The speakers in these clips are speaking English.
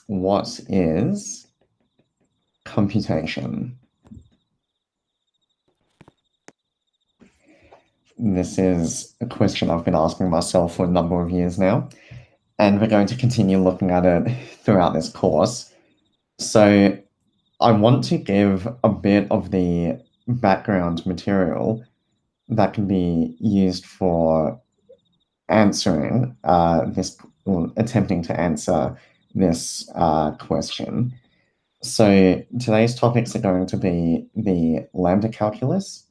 what is computation? This is a question I've been asking myself for a number of years now, and we're going to continue looking at it throughout this course. So I want to give a bit of the background material that can be used for answering or attempting to answer this question. So today's topics are going to be the lambda calculus,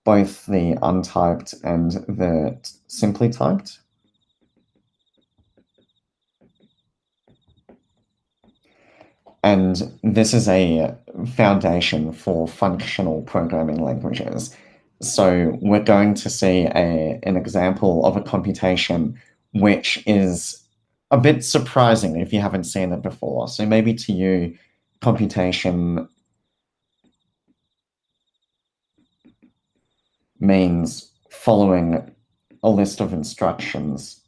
both the untyped and the simply typed. And this is a foundation for functional programming languages. So we're going to see an example of a computation which is a bit surprising if you haven't seen it before. So maybe to you, computation means following a list of instructions.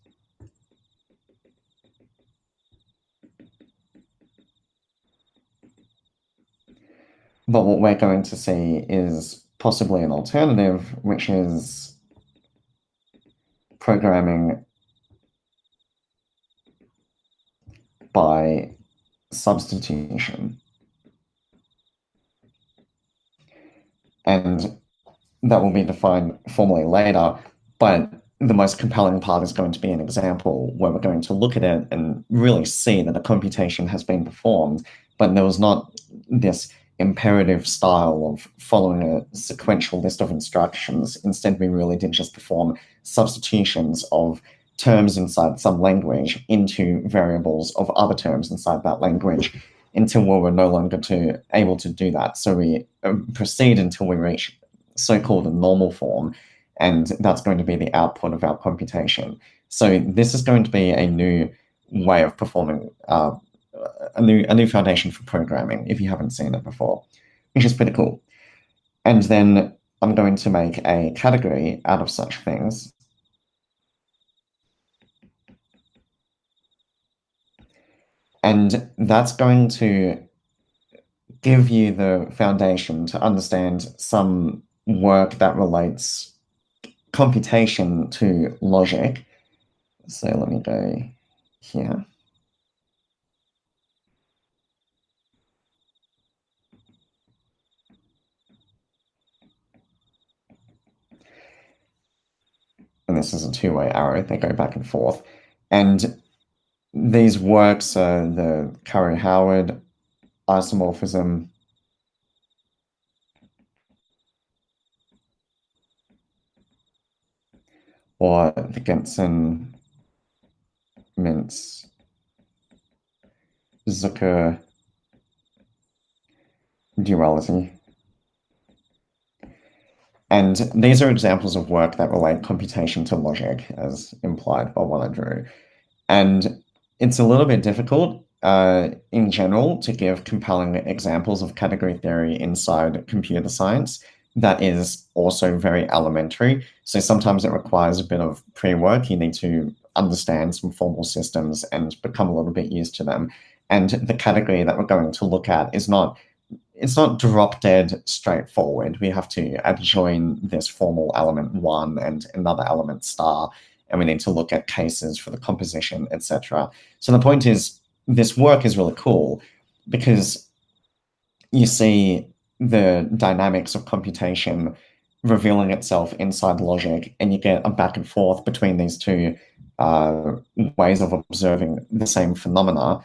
But what we're going to see is possibly an alternative, which is programming by substitution. And that will be defined formally later, but the most compelling part is going to be an example where we're going to look at it and really see that a computation has been performed, but there was not this imperative style of following a sequential list of instructions. Instead, we really did just perform substitutions of terms inside some language into variables of other terms inside that language until we were no longer able to do that. So we proceed until we reach so-called a normal form, and that's going to be the output of our computation. So this is going to be a new way of performing a new foundation for programming if you haven't seen it before, which is pretty cool. And then I'm going to make a category out of such things. And that's going to give you the foundation to understand some work that relates computation to logic. So let me go here. And this is a two-way arrow, they go back and forth. And these works are the Curry-Howard isomorphism, or the Gentzen, Mintz, Zucker duality. And these are examples of work that relate computation to logic, as implied by what I drew. And it's a little bit difficult in general to give compelling examples of category theory inside computer science that is also very elementary. So sometimes it requires a bit of pre-work. You need to understand some formal systems and become a little bit used to them. And the category that we're going to look at is not drop dead straightforward. We have to adjoin this formal element 1 and another element star, and we need to look at cases for the composition, etc. So the point is, this work is really cool because you see the dynamics of computation revealing itself inside logic, and you get a back and forth between these two ways of observing the same phenomena.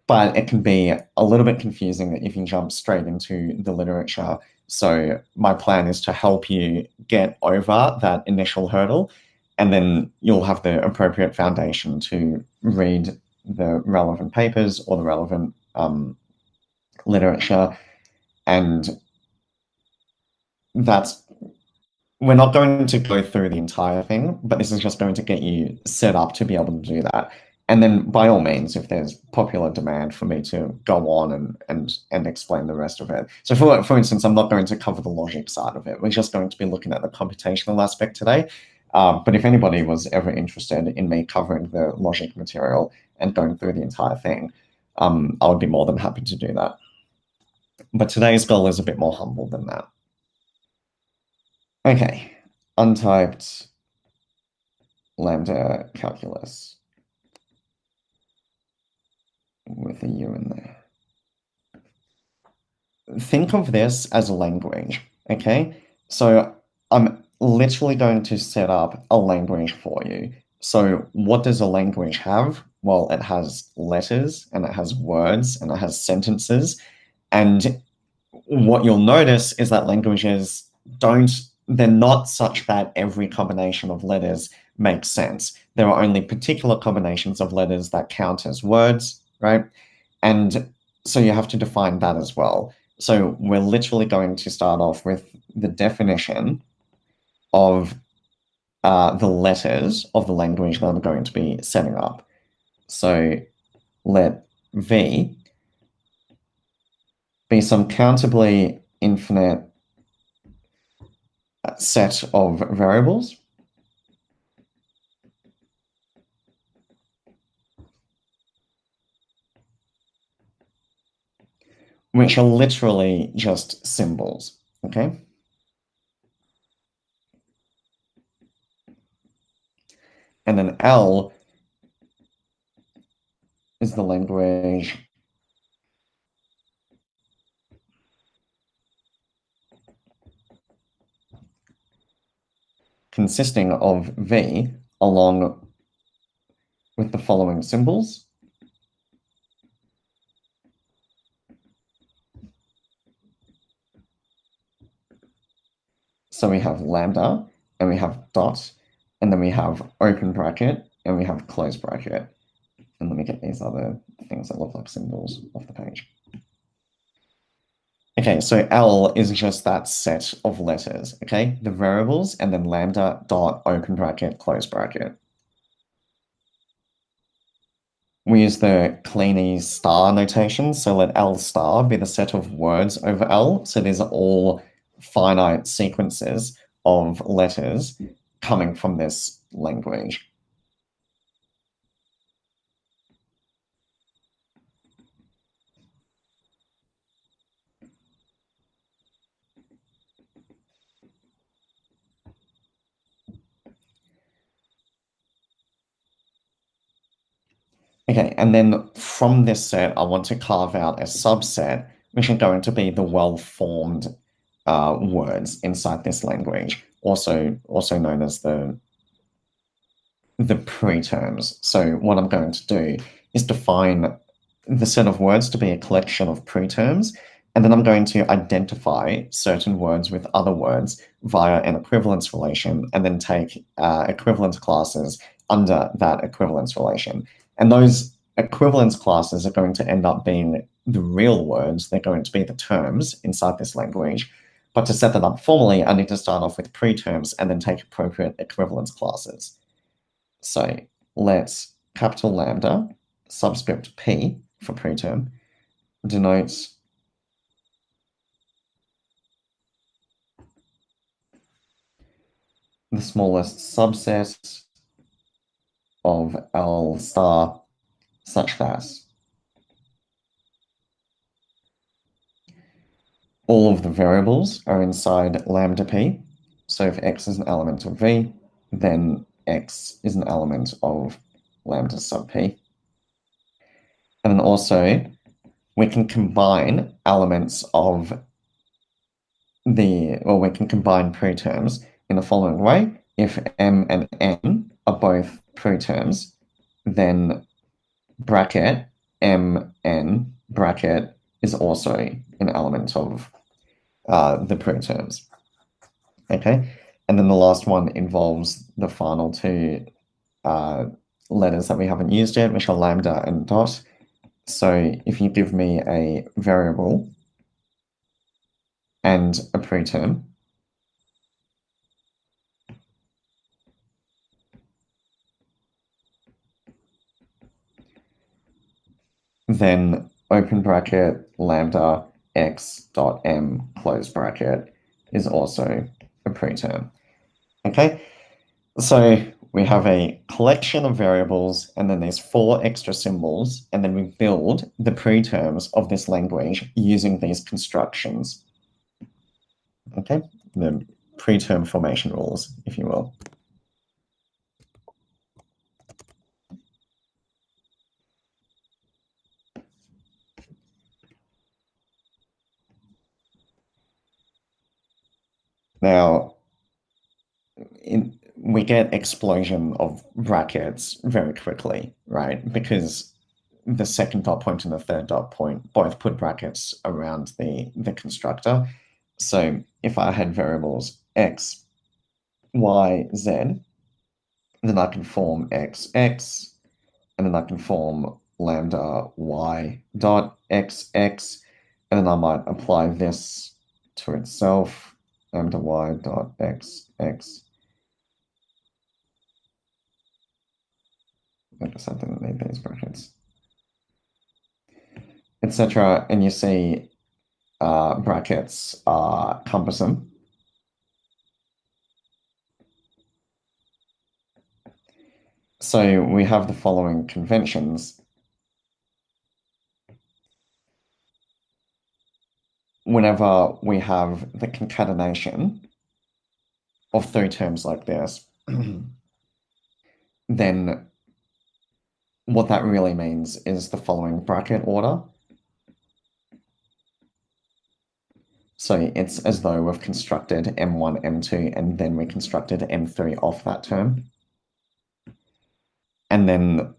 But it can be a little bit confusing if you jump straight into the literature. So my plan is to help you get over that initial hurdle, and then you'll have the appropriate foundation to read the relevant papers or the relevant literature. And we're not going to go through the entire thing, but this is just going to get you set up to be able to do that. And then, by all means, if there's popular demand for me to go on and explain the rest of it. So, for instance, I'm not going to cover the logic side of it. We're just going to be looking at the computational aspect today. But if anybody was ever interested in me covering the logic material, and going through the entire thing, I would be more than happy to do that. But today's goal is a bit more humble than that. Okay, untyped lambda calculus with a U in there. Think of this as a language, okay? So I'm literally going to set up a language for you. So what does a language have? Well, it has letters, and it has words, and it has sentences. And what you'll notice is that languages they're not such that every combination of letters makes sense. There are only particular combinations of letters that count as words, right? And so you have to define that as well. So we're literally going to start off with the definition of the letters of the language that I'm going to be setting up. So let V be some countably infinite set of variables which are literally just symbols, okay? And then L is the language consisting of V along with the following symbols. So we have lambda, and we have dot, and then we have open bracket, and we have close bracket. And let me get these other things that look like symbols off the page. Okay, so L is just that set of letters, okay? The variables, and then lambda, dot, open bracket, close bracket. We use the Kleene star notation, so let L star be the set of words over L. So these are all finite sequences of letters coming from this language. Okay, and then from this set, I want to carve out a subset, which are going to be the well-formed words inside this language, also known as the preterms. So what I'm going to do is define the set of words to be a collection of preterms, and then I'm going to identify certain words with other words via an equivalence relation, and then take equivalence classes under that equivalence relation. And those equivalence classes are going to end up being the real words. They're going to be the terms inside this language. But to set that up formally, I need to start off with preterms and then take appropriate equivalence classes. So let's capital lambda subscript P for preterm denotes the smallest subset of L star such that all of the variables are inside lambda P. So if X is an element of V, then X is an element of lambda sub P. And then also we can combine elements of we can combine preterms in the following way. If M and N are both preterms, then bracket MN bracket is also an element of the preterms. Okay, and then the last one involves the final two letters that we haven't used yet, which are lambda and dot. So if you give me a variable and a preterm, then open bracket lambda x dot m close bracket is also a preterm. Okay, so we have a collection of variables, and then there's 4 extra symbols, and then we build the preterms of this language using these constructions. Okay, the preterm formation rules, if you will. Now, we get explosion of brackets very quickly, right? Because the second dot point and the third dot point both put brackets around the constructor. So if I had variables x, y, z, then I can form x, x, and then I can form lambda y dot x, x, and then I might apply this to itself, lambda y dot x, x. I just didn't need these brackets, etc. And you see brackets are cumbersome. So we have the following conventions. Whenever we have the concatenation of 3 terms like this, then what that really means is the following bracket order. So it's as though we've constructed M1, M2, and then we constructed M3 off that term. And then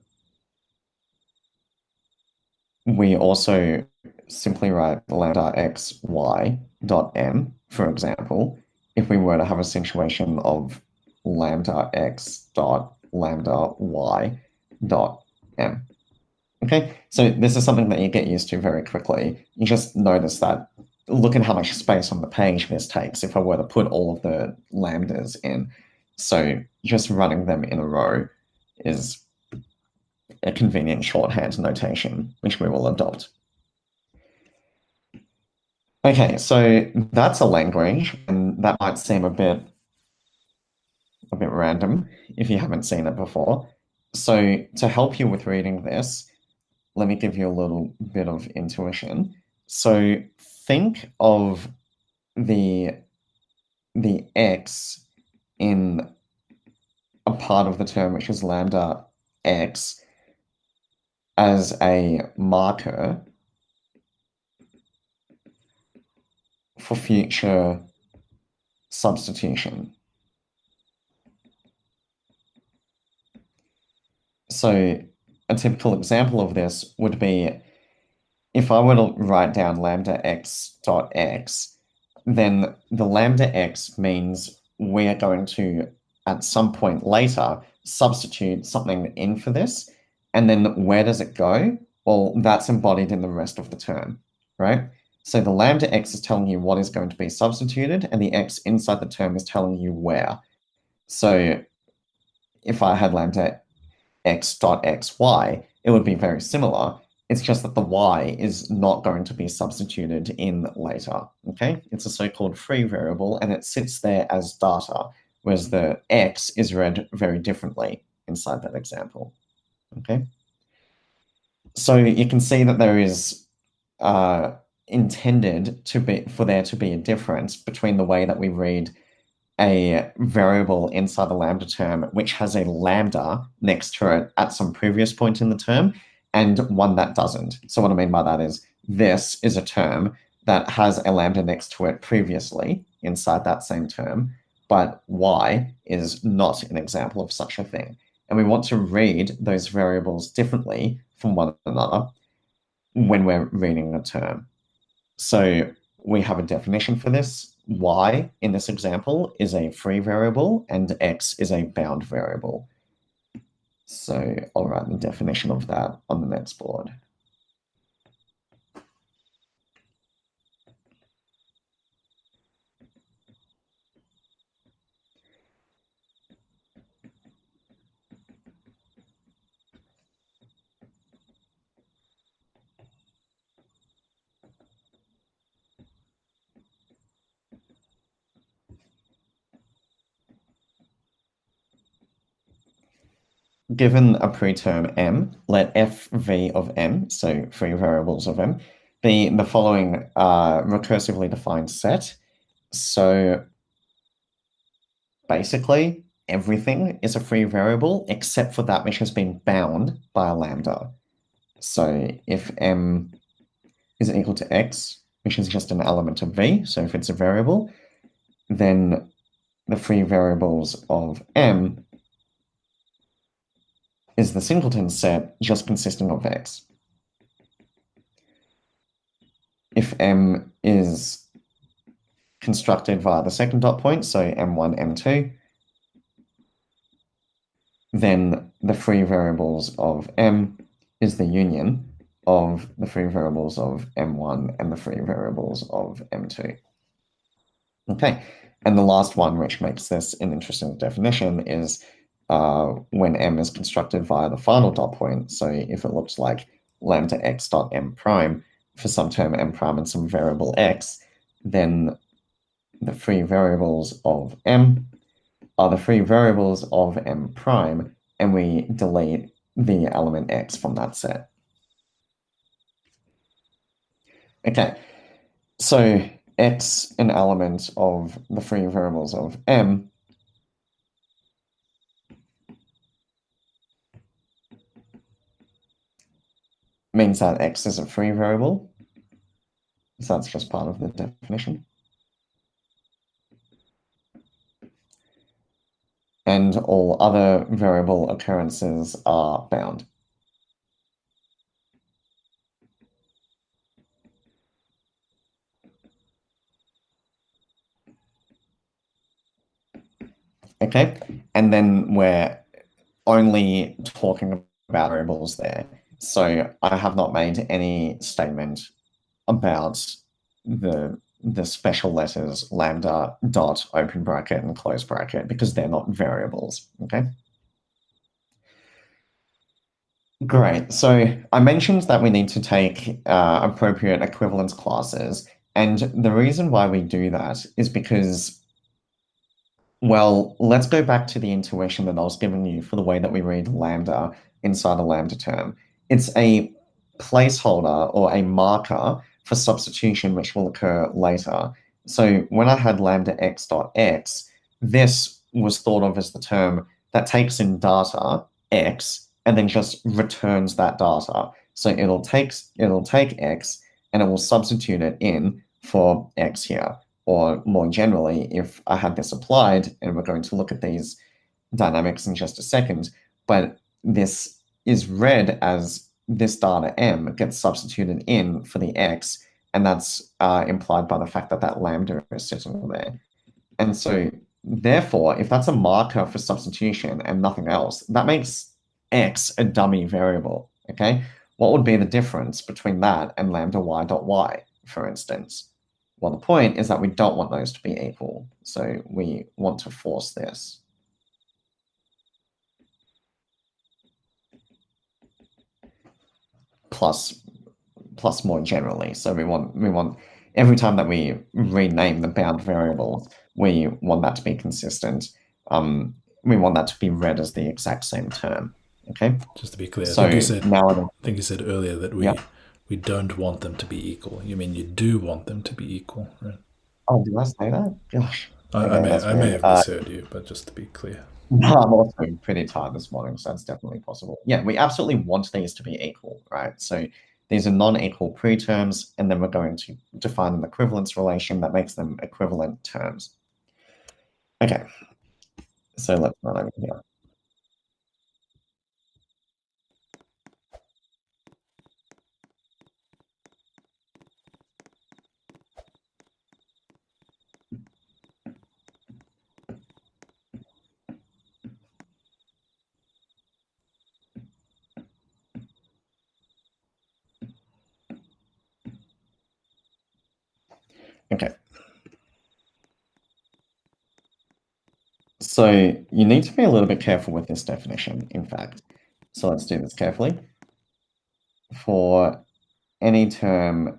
we also simply write lambda x y dot m, for example, if we were to have a situation of lambda x dot lambda y dot m. Okay, so this is something that you get used to very quickly. You just notice that, look at how much space on the page this takes if I were to put all of the lambdas in. So just running them in a row is a convenient shorthand notation, which we will adopt. Okay, so that's a language, and that might seem a bit random if you haven't seen it before. So to help you with reading this, let me give you a little bit of intuition. So think of the x in a part of the term, which is lambda x, as a marker for future substitution. So a typical example of this would be if I were to write down lambda x dot x, then the lambda x means we're going to, at some point later, substitute something in for this. And then where does it go? Well, that's embodied in the rest of the term, right? So the lambda x is telling you what is going to be substituted, and the x inside the term is telling you where. So if I had lambda x dot xy, it would be very similar. It's just that the y is not going to be substituted in later, okay? It's a so-called free variable, and it sits there as data, whereas the x is read very differently inside that example, okay? So you can see that there is intended to be for there to be a difference between the way that we read a variable inside the lambda term, which has a lambda next to it at some previous point in the term, and one that doesn't. So what I mean by that is this is a term that has a lambda next to it previously inside that same term, but y is not an example of such a thing. And we want to read those variables differently from one another when we're reading a term. So we have a definition for this. Y in this example is a free variable and x is a bound variable. So I'll write the definition of that on the next board. given a preterm m, let fv of m, so free variables of m, be the following recursively defined set. So basically, everything is a free variable except for that which has been bound by a lambda. So if m is equal to x, which is just an element of v, so if it's a variable, then the free variables of m is the singleton set just consisting of x. If m is constructed via the second dot point, so m1, m2, then the free variables of m is the union of the free variables of m1 and the free variables of m2. Okay, and the last one, which makes this an interesting definition, is when m is constructed via the final dot point. So if it looks like lambda x dot m prime for some term m prime and some variable x, then the free variables of m are the free variables of m prime, and we delete the element x from that set. Okay, so x, an element of the free variables of m, means that x is a free variable. So that's just part of the definition. And all other variable occurrences are bound. Okay, and then we're only talking about variables there. So I have not made any statement about the special letters lambda, dot, open bracket, and close bracket because they're not variables, okay? Great. So I mentioned that we need to take appropriate equivalence classes, and the reason why we do that is because, well, let's go back to the intuition that I was giving you for the way that we read lambda inside a lambda term. It's a placeholder or a marker for substitution which will occur later. So when I had lambda x dot x, this was thought of as the term that takes in data x and then just returns that data. So it'll take x and it will substitute it in for x here. Or more generally, if I had this applied, and we're going to look at these dynamics in just a second, but this is read as this data m gets substituted in for the x, and that's implied by the fact that that lambda is sitting there. And so therefore, if that's a marker for substitution and nothing else, that makes x a dummy variable, okay? What would be the difference between that and lambda y dot y, for instance? Well, the point is that we don't want those to be equal, so we want to force this. Plus more generally. So we want every time that we rename the bound variable, we want that to be consistent. We want that to be read as the exact same term. Okay. Just to be clear, So I think you said now, earlier that we don't want them to be equal. You mean you do want them to be equal, right? Oh, did I say that? Gosh. I may have misheard you, but just to be clear. No, I'm also pretty tired this morning, so that's definitely possible. Yeah, we absolutely want these to be equal, right? So these are non-equal preterms, and then we're going to define an equivalence relation that makes them equivalent terms. Okay, so let's run over here. Okay. So you need to be a little bit careful with this definition, in fact. So let's do this carefully. For any term,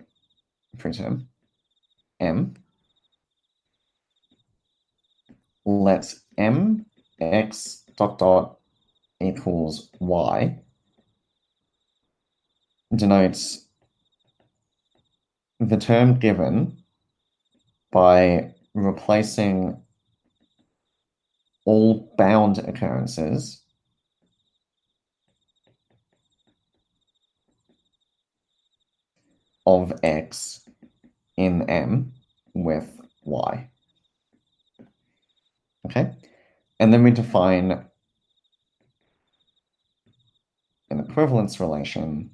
preterm, m, let m x dot dot equals y denotes the term given by replacing all bound occurrences of x in M with y. Okay, and then we define an equivalence relation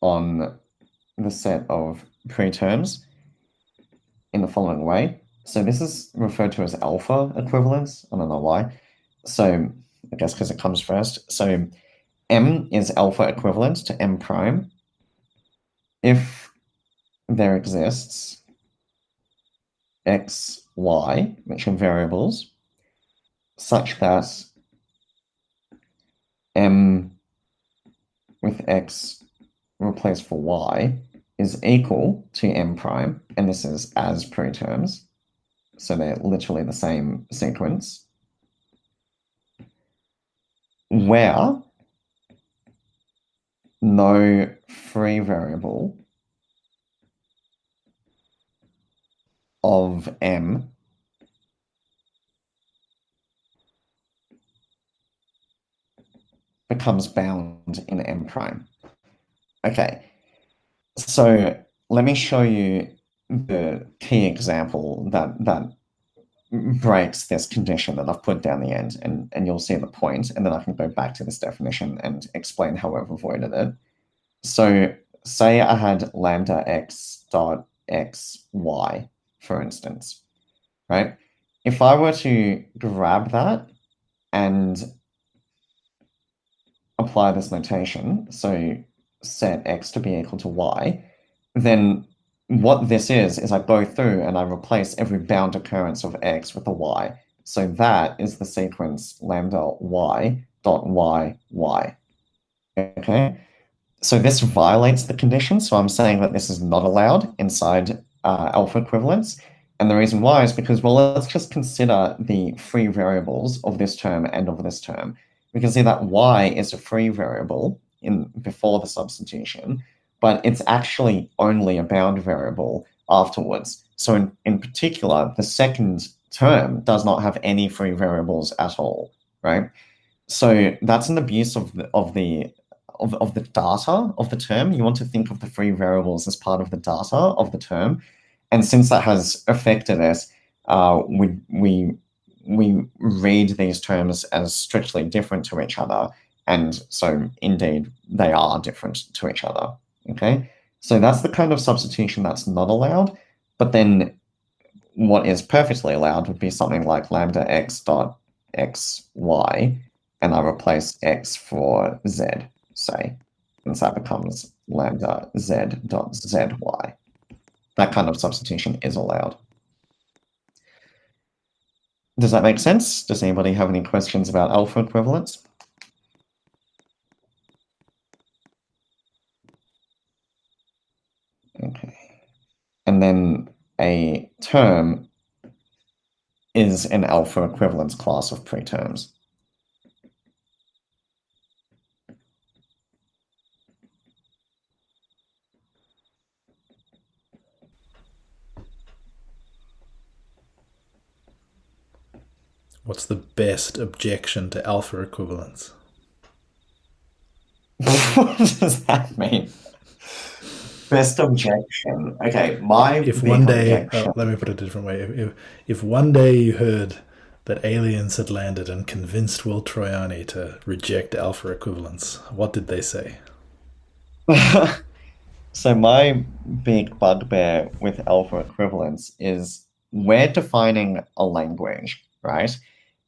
on the set of preterms in the following way. So this is referred to as alpha equivalence. I don't know why. So I guess because it comes first. So M is alpha equivalent to M prime if there exists x, y, which are variables, such that M with x replaced for y is equal to M prime, and this is as preterms, so they're literally the same sequence, where no free variable of M becomes bound in M prime. Okay, so let me show you the key example that breaks this condition that I've put down the end, and you'll see the point, and then I can go back to this definition and explain how I've avoided it. So say I had lambda x dot x y, for instance, right? If I were to grab that and apply this notation, so set x to be equal to y, then what this is I go through and I replace every bound occurrence of x with a y. So that is the sequence lambda y dot y, y. Okay, so this violates the condition. So I'm saying that this is not allowed inside alpha equivalence. And the reason why is because, well, let's just consider the free variables of this term and of this term. We can see that y is a free variable before the substitution, but it's actually only a bound variable afterwards. So in particular, the second term does not have any free variables at all, right? So that's an abuse of the data of the term. You want to think of the free variables as part of the data of the term. And since that has affected us, we read these terms as strictly different to each other. And so indeed, they are different to each other. Okay, so that's the kind of substitution that's not allowed. But then what is perfectly allowed would be something like lambda x dot x, y, and I replace x for z, say, and so that becomes lambda z dot zy. That kind of substitution is allowed. Does that make sense? Does anybody have any questions about alpha equivalence? Okay. And then a term is an alpha equivalence class of preterms. What's the best objection to alpha equivalence? What does that mean? Best objection. Okay, if one day, let me put it a different way. If one day you heard that aliens had landed and convinced Will Troiani to reject alpha equivalence, what did they say? So my big bugbear with alpha equivalence is we're defining a language, right?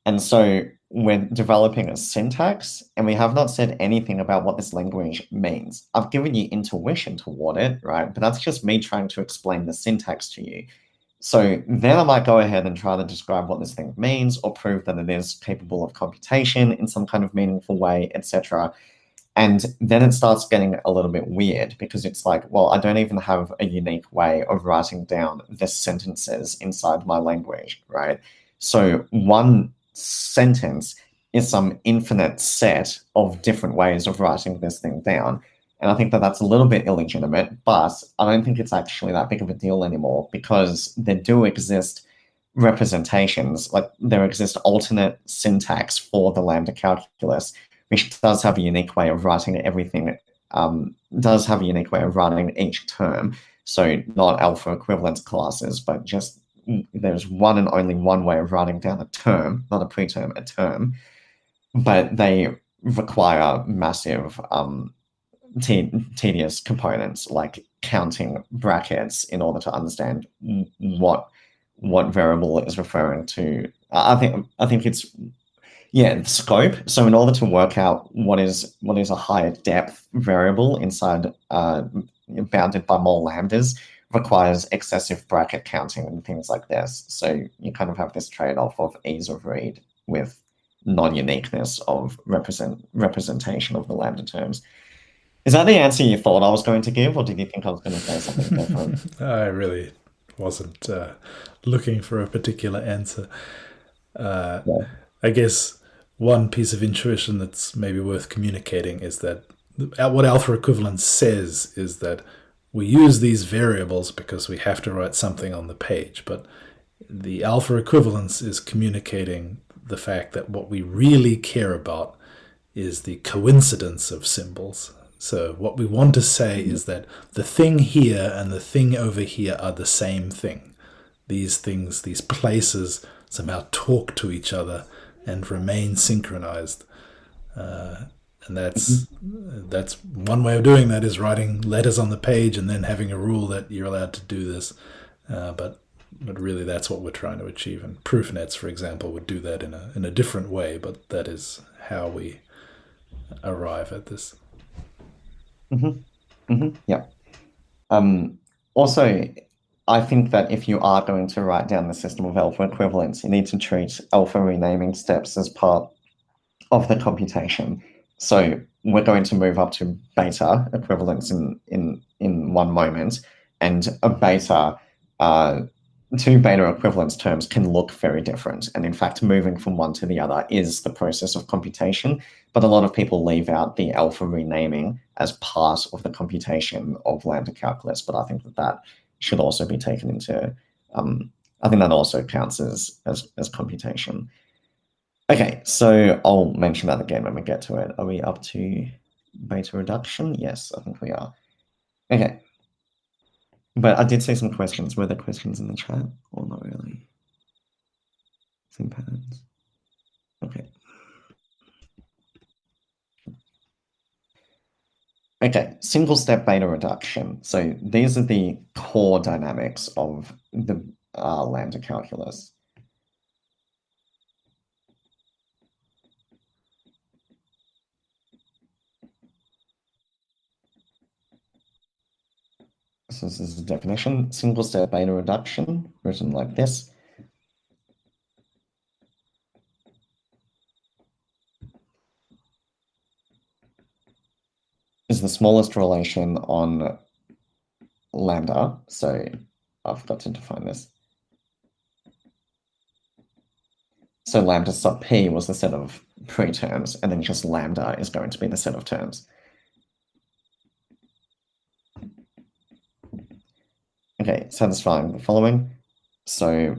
And so we're developing a syntax, and we have not said anything about what this language means. I've given you intuition toward it, right? But that's just me trying to explain the syntax to you. So then I might go ahead and try to describe what this thing means or prove that it is capable of computation in some kind of meaningful way, etc. And then it starts getting a little bit weird because it's like, well, I don't even have a unique way of writing down the sentences inside my language, right? So one sentence is some infinite set of different ways of writing this thing down. And I think that that's a little bit illegitimate, but I don't think it's actually that big of a deal anymore because there do exist representations, like there exists alternate syntax for the lambda calculus, which does have a unique way of writing everything, does have a unique way of writing each term. So not alpha equivalence classes, but just there's one and only one way of writing down a term, not a preterm, a term. But they require massive tedious components like counting brackets in order to understand what variable is referring to. I think it's the scope. So in order to work out what is a higher depth variable inside bounded by more lambdas requires excessive bracket counting and things like this. So you kind of have this trade-off of ease of read with non-uniqueness of representation of the lambda terms. Is that the answer you thought I was going to give, or did you think I was going to say something different? I really wasn't looking for a particular answer. I guess one piece of intuition that's maybe worth communicating is that what alpha equivalence says is that we use these variables because we have to write something on the page, but the alpha equivalence is communicating the fact that what we really care about is the coincidence of symbols. So what we want to say is that the thing here and the thing over here are the same thing. These things, these places somehow talk to each other and remain synchronized. And that's one way of doing that is writing letters on the page and then having a rule that you're allowed to do this. But really that's what we're trying to achieve. And proofnets, for example, would do that in a different way, but that is how we arrive at this. Yeah. Also, I think that if you are going to write down the system of alpha equivalence, you need to treat alpha renaming steps as part of the computation. So we're going to move up to beta equivalence in one moment, and a beta, two beta equivalence terms can look very different. And in fact, moving from one to the other is the process of computation. But a lot of people leave out the alpha renaming as part of the computation of lambda calculus. But I think that should also be taken into, I think that also counts as computation. Okay, so I'll mention that again when we get to it. Are we up to beta reduction? Yes, I think we are. Okay. But I did see some questions. Were there questions in the chat or not really? Same patterns. Okay. Okay, single step beta reduction. So these are the core dynamics of the lambda calculus. So this is the definition. Single step beta reduction, written like this. Is the smallest relation on lambda. So I forgot to define this. So lambda sub p was the set of preterms, and then just lambda is going to be the set of terms. Okay, satisfying the following. So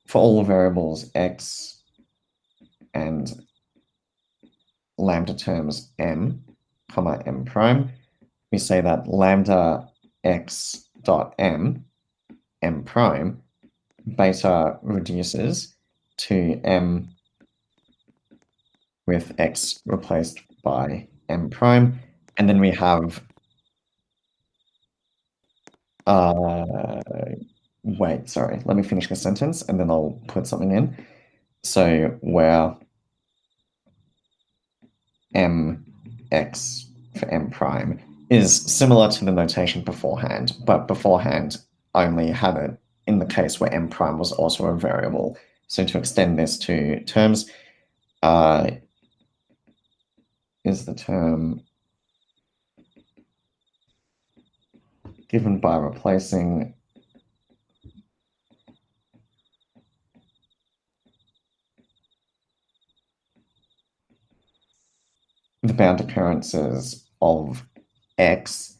for all variables x and lambda terms m, comma m prime, we say that lambda x dot m, m prime, beta reduces to m with x replaced by m prime, and then we have wait, sorry, let me finish the sentence and then I'll put something in. So where mx for m prime is similar to the notation beforehand, but beforehand only had it in the case where m prime was also a variable, So to extend this to terms, is the term given by replacing the bound occurrences of x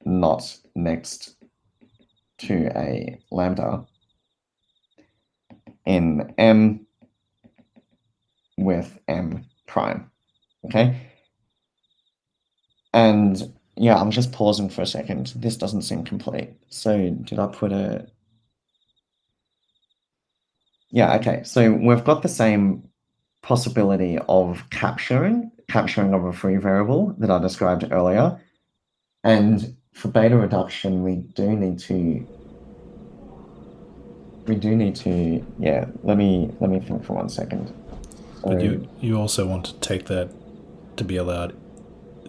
not next to a lambda in M with M prime, okay? And yeah, I'm just pausing for a second. This doesn't seem complete. So did I put a... Yeah, okay. So we've got the same possibility of capturing of a free variable that I described earlier. And for beta reduction, we do need to, yeah, let me think for 1 second. So, But you also want to take that to be allowed.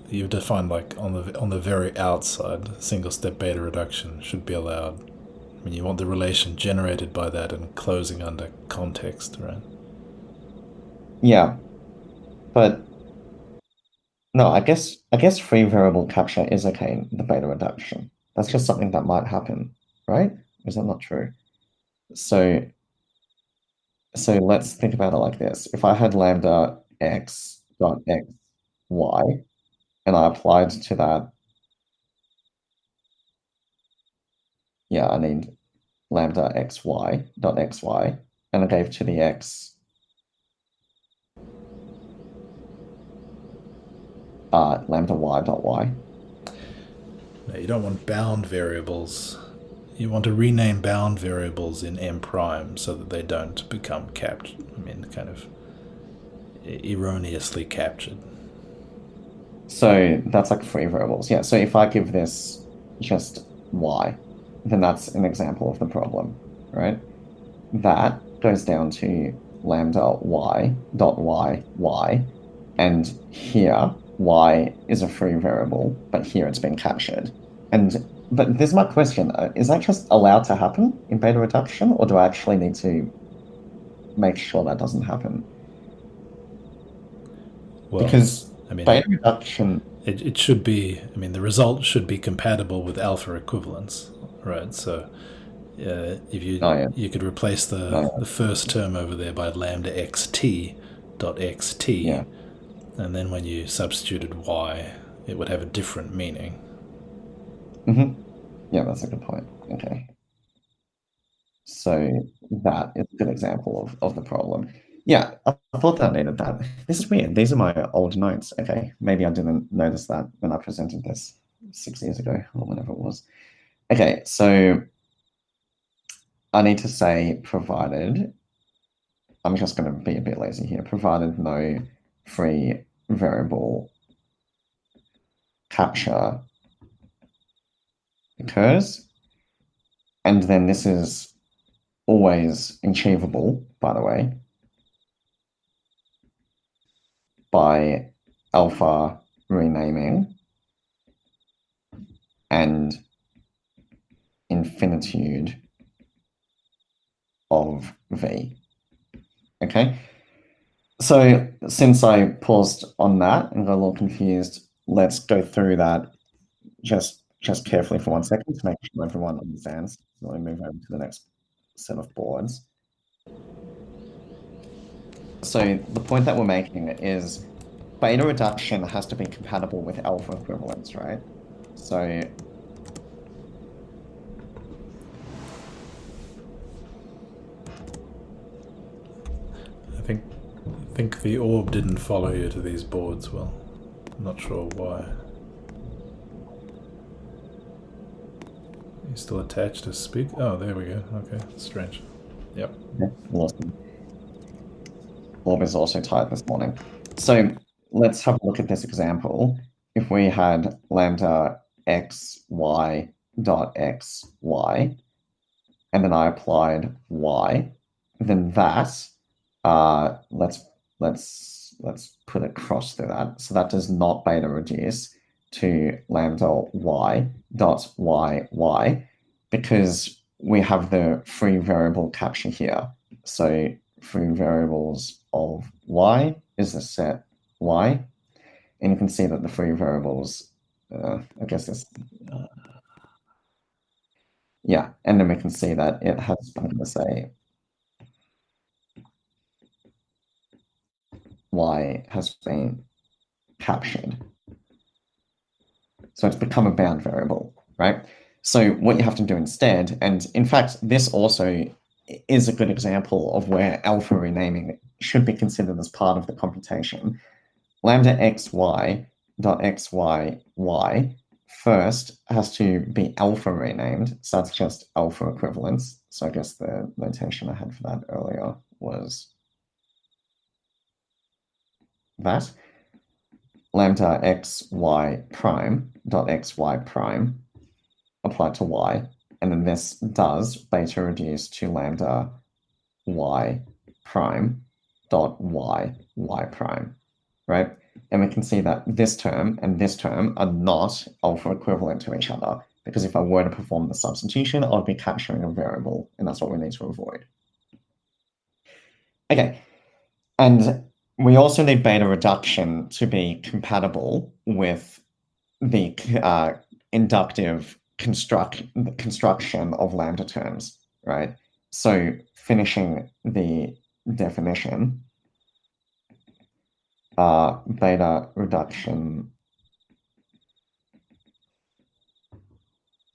You've defined like on the very outside, single step beta reduction should be allowed. I mean, you want the relation generated by that and closing under context, right? yeah, but no, I guess free variable capture is okay in the beta reduction. That's just something that might happen, right? Is that not true? So let's think about it like this. If I had lambda x dot x y, and I applied to that, yeah, I need lambda xy dot xy, and I gave to the x lambda y dot y. No, you don't want bound variables. You want to rename bound variables in M prime so that they don't become captured. I mean, kind of erroneously captured. So that's like free variables. Yeah, so if I give this just y, then that's an example of the problem, right? That goes down to lambda y dot y, and here y is a free variable, but here it's been captured. But there's my question: is that just allowed to happen in beta reduction, or do I actually need to make sure that doesn't happen? Well, Because I mean, beta reduction, it should be. I mean, the result should be compatible with alpha equivalence, right? So, if you could replace the first term over there by lambda xt dot xt, yeah. and then when you substituted y, it would have a different meaning. Yeah, that's a good point. Okay. So that is a good example of the problem. Yeah, I thought that needed that. This is weird. These are my old notes. Okay, maybe I didn't notice that when I presented this 6 years ago or whenever it was. Okay, so I need to say provided, I'm just going to be a bit lazy here, provided no free variable capture occurs. And then this is always achievable, by the way, by alpha renaming and infinitude of v. Okay, so since I paused on that and got a little confused, let's go through that just carefully for 1 second to make sure everyone understands. So let me move over to the next set of boards. So the point that we're making is beta reduction has to be compatible with alpha equivalence, right? So I think the orb didn't follow you to these boards well. I'm not sure why. You still attached to speak? Oh, there we go. Okay, strange. Yep. Awesome. Orb is also tight this morning. So let's have a look at this example. If we had lambda xy dot xy, and then I applied y, then that, let's put a cross through that. So that does not beta reduce to lambda y dot y, because we have the free variable capture here. So free variables of y is the set y, and you can see that the free variables, I guess this, yeah, and then we can see that it has, I'm going to say, y has been captured. So it's become a bound variable, right? So what you have to do instead, and in fact, this also is a good example of where alpha renaming should be considered as part of the computation. Lambda xy dot xy first has to be alpha renamed, so that's just alpha equivalence. So I guess the notation I had for that earlier was that. Lambda xy prime dot xy prime applied to y, and then this does beta reduce to lambda y prime dot y prime, right? And we can see that this term and this term are not alpha equivalent to each other, because if I were to perform the substitution, I would be capturing a variable, and that's what we need to avoid. Okay, and we also need beta reduction to be compatible with the inductive construction of lambda terms, right? So finishing the definition, beta reduction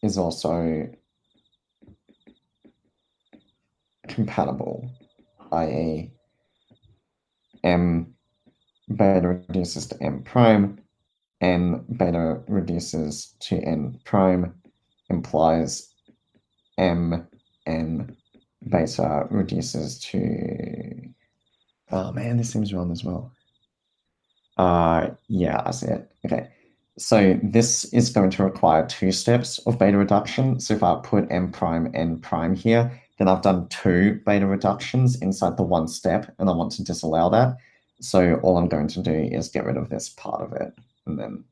is also compatible, i.e. m beta reduces to m prime, n beta reduces to n prime, implies m n beta reduces to, oh man, this seems wrong as well. Yeah, I see it. Okay. So this is going to require 2 steps of beta reduction. So if I put m prime, n prime here, then I've done 2 beta reductions inside the 1 step, and I want to disallow that. So all I'm going to do is get rid of this part of it, and then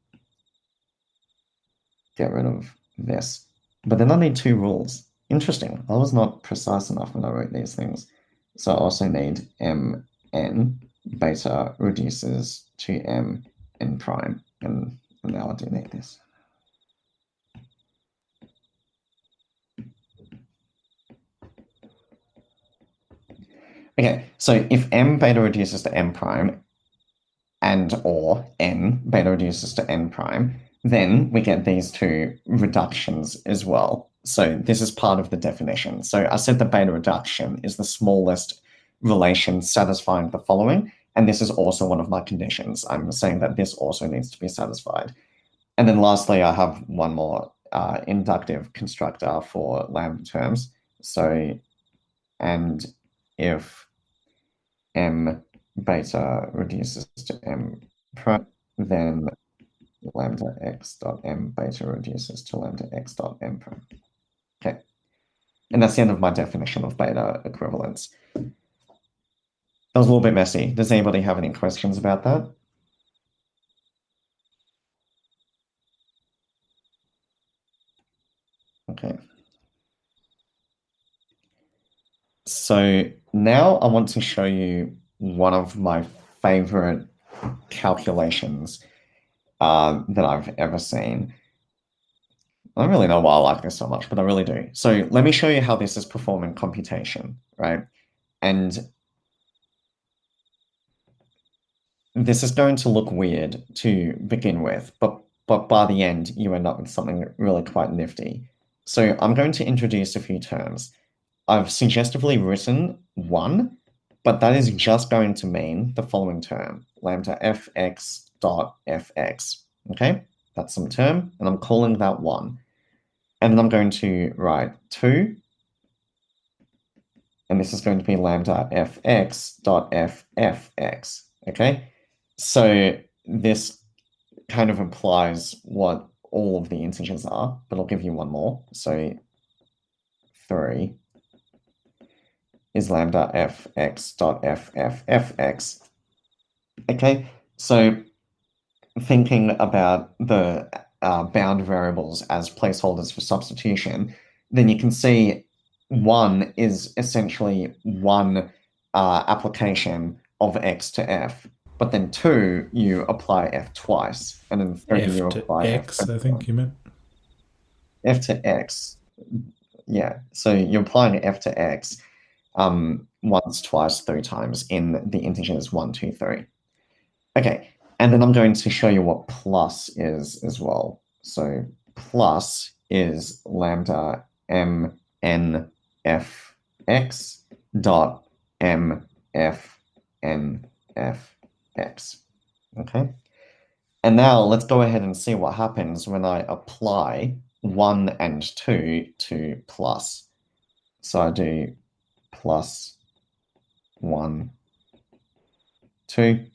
get rid of this. But then I need 2 rules. Interesting. I was not precise enough when I wrote these things. So I also need mn beta reduces to m n prime, and now I do need this. Okay, so if m beta reduces to m prime and or n beta reduces to n prime, then we get these 2 reductions as well. So this is part of the definition. So I said the beta reduction is the smallest relation satisfying the following, and this is also one of my conditions. I'm saying that this also needs to be satisfied. And then lastly, I have one more inductive constructor for lambda terms. So, and if m beta reduces to m prime, then lambda x dot m beta reduces to lambda x dot m prime. Okay. And that's the end of my definition of beta equivalence. That was a little bit messy. Does anybody have any questions about that? Okay. So now I want to show you one of my favorite calculations that I've ever seen. I don't really know why I like this so much, but I really do. So let me show you how this is performing computation, right? And this is going to look weird to begin with, but by the end, you end up with something really quite nifty. So I'm going to introduce a few terms. I've suggestively written 1, but that is just going to mean the following term, lambda fx dot fx, okay? That's some term, and I'm calling that 1. And then I'm going to write 2, and this is going to be lambda fx dot ffx, okay? So this kind of implies what all of the integers are, but I'll give you one more. So 3 is lambda fx dot ffx. Okay, so thinking about the bound variables as placeholders for substitution, then you can see 1 is essentially one application of x to f. But then 2, you apply f twice. And then 3, F you to apply X, f I think you meant. f to x. Yeah, so you're applying f to x once, twice, 3 times in the integers 1, 2, 3. Okay, and then I'm going to show you what plus is as well. So plus is lambda m n f x dot m f n f x. Okay, and now let's go ahead and see what happens when I apply 1 and 2 to plus. So I do plus 1, 2.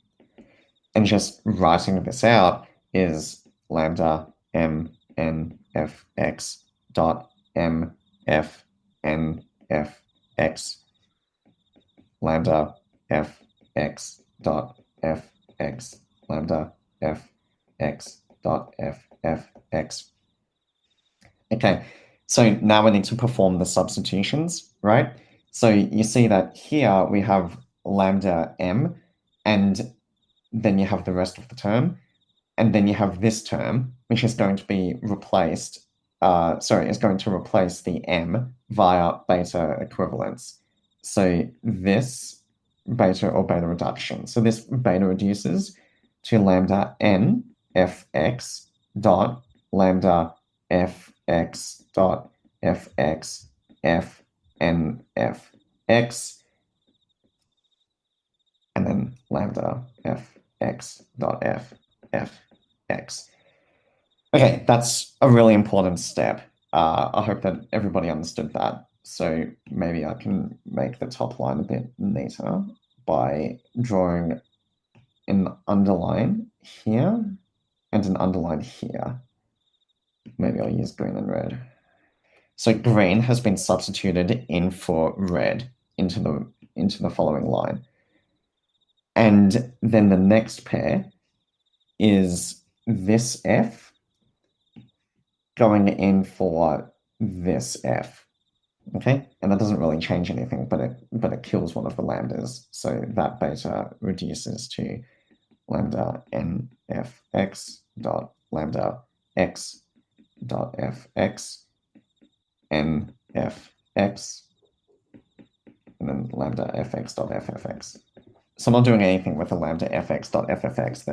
And just writing this out is lambda m n f x dot m f n f x lambda f x dot f x lambda f x dot f f x. Okay, so now we need to perform the substitutions, right? So you see that here we have lambda m, and then you have the rest of the term, and then you have this term, which is going to be replaced, is going to replace the m via beta equivalence. So this beta or beta reduction. So this beta reduces to lambda n fx dot lambda fx dot fx f n f x, and then lambda fx dot f f x. Okay, that's a really important step. I hope that everybody understood that. So maybe I can make the top line a bit neater by drawing an underline here and an underline here. Maybe I'll use green and red. So green has been substituted in for red into the following line. And then the next pair is this f going in for this f. Okay, and that doesn't really change anything, but it kills one of the lambdas. So that beta reduces to lambda n f x dot lambda x dot f x n f x, and then lambda fx dot ffx. So I'm not doing anything with the lambda fx dot ffx,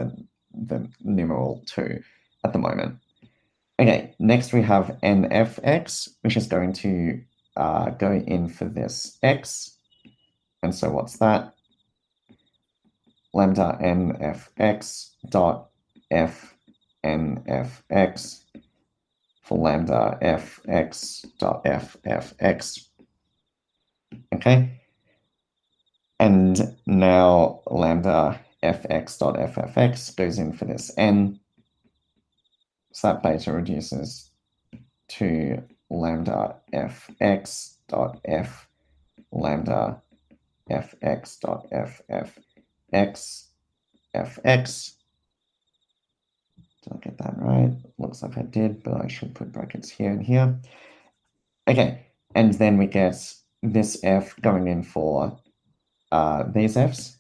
the numeral 2 at the moment. Okay, next we have nfx, which is going to go in for this x. And so what's that? Lambda nfx dot f nfx for lambda fx dot ffx. Okay. And now lambda fx dot ffx goes in for this n. So that beta reduces to lambda fx dot f lambda fx dot ffx fx. Did I get that right? Looks like I did, but I should put brackets here and here. Okay, and then we get this f going in for these f's.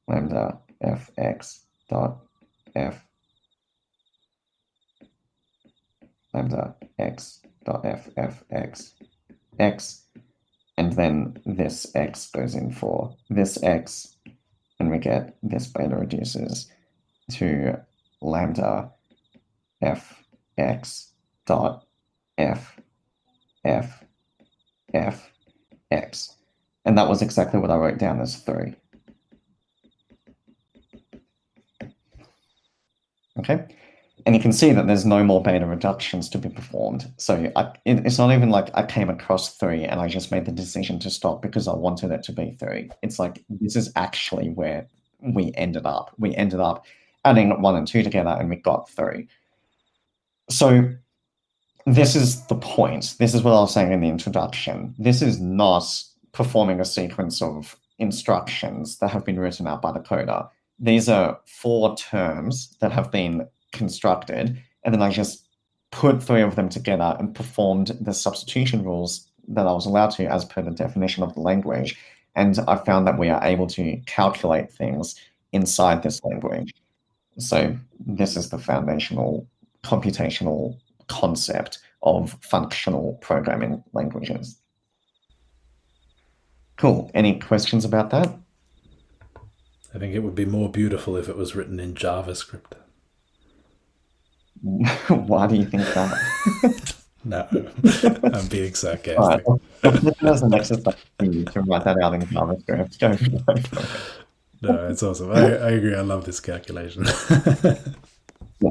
Lambda fx dot f lambda x dot ffx x, and then this x goes in for this x, and we get this beta reduces to lambda fx dot f f f x, and that was exactly what I wrote down as 3. Okay, and you can see that there's no more beta reductions to be performed. So it's not even like I came across 3 and I just made the decision to stop because I wanted it to be 3. It's like this is actually where we ended up. We ended up adding 1 and 2 together and we got 3. So this is the point. This is what I was saying in the introduction. This is not performing a sequence of instructions that have been written out by the coder. These are 4 terms that have been constructed, and then I just put three of them together and performed the substitution rules that I was allowed to as per the definition of the language. And I found that we are able to calculate things inside this language. So this is the foundational computational concept of functional programming languages. Cool. Any questions about that? I think it would be more beautiful if it was written in JavaScript. Why do you think that? No, I'm being sarcastic. All right, let's look at as an exercise for you to write that out in JavaScript. Go for it. No, it's awesome. I agree. I love this calculation. Yeah,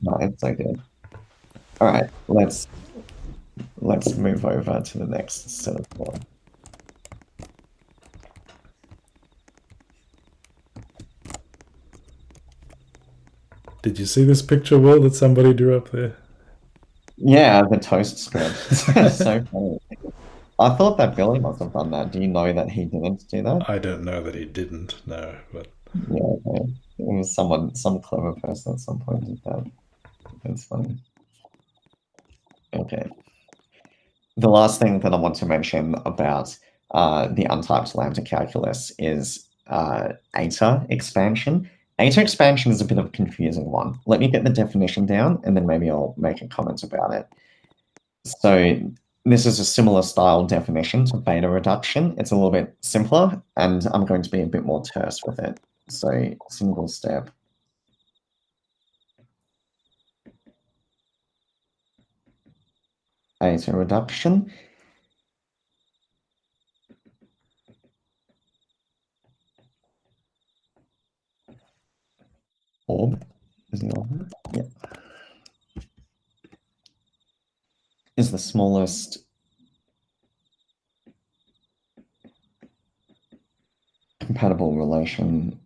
no, it's so good. All right, let's move over to the next set of law. Did you see this picture, Will, that somebody drew up there? Yeah, the toast script. So funny. I thought that Billy must have done that. Do you know that he didn't do that? I don't know that he didn't, no, but... Yeah, okay. It was some clever person at some point did that. It's funny. Okay. The last thing that I want to mention about the untyped lambda calculus is eta expansion. Eta expansion is a bit of a confusing one. Let me get the definition down, and then maybe I'll make a comment about it. So this is a similar style definition to beta reduction. It's a little bit simpler, and I'm going to be a bit more terse with it. So single step. Eta reduction. Orb is the orb. Yeah. Is the smallest compatible relation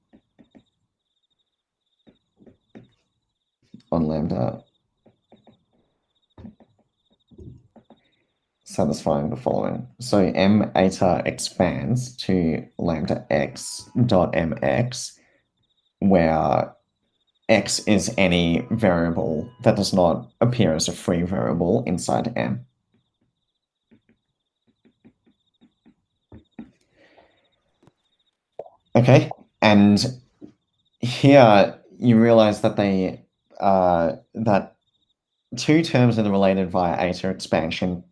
on lambda satisfying the following. So m eta expands to lambda x dot mx, where x is any variable that does not appear as a free variable inside M. Okay, and here you realize that that two terms that are related via eta expansion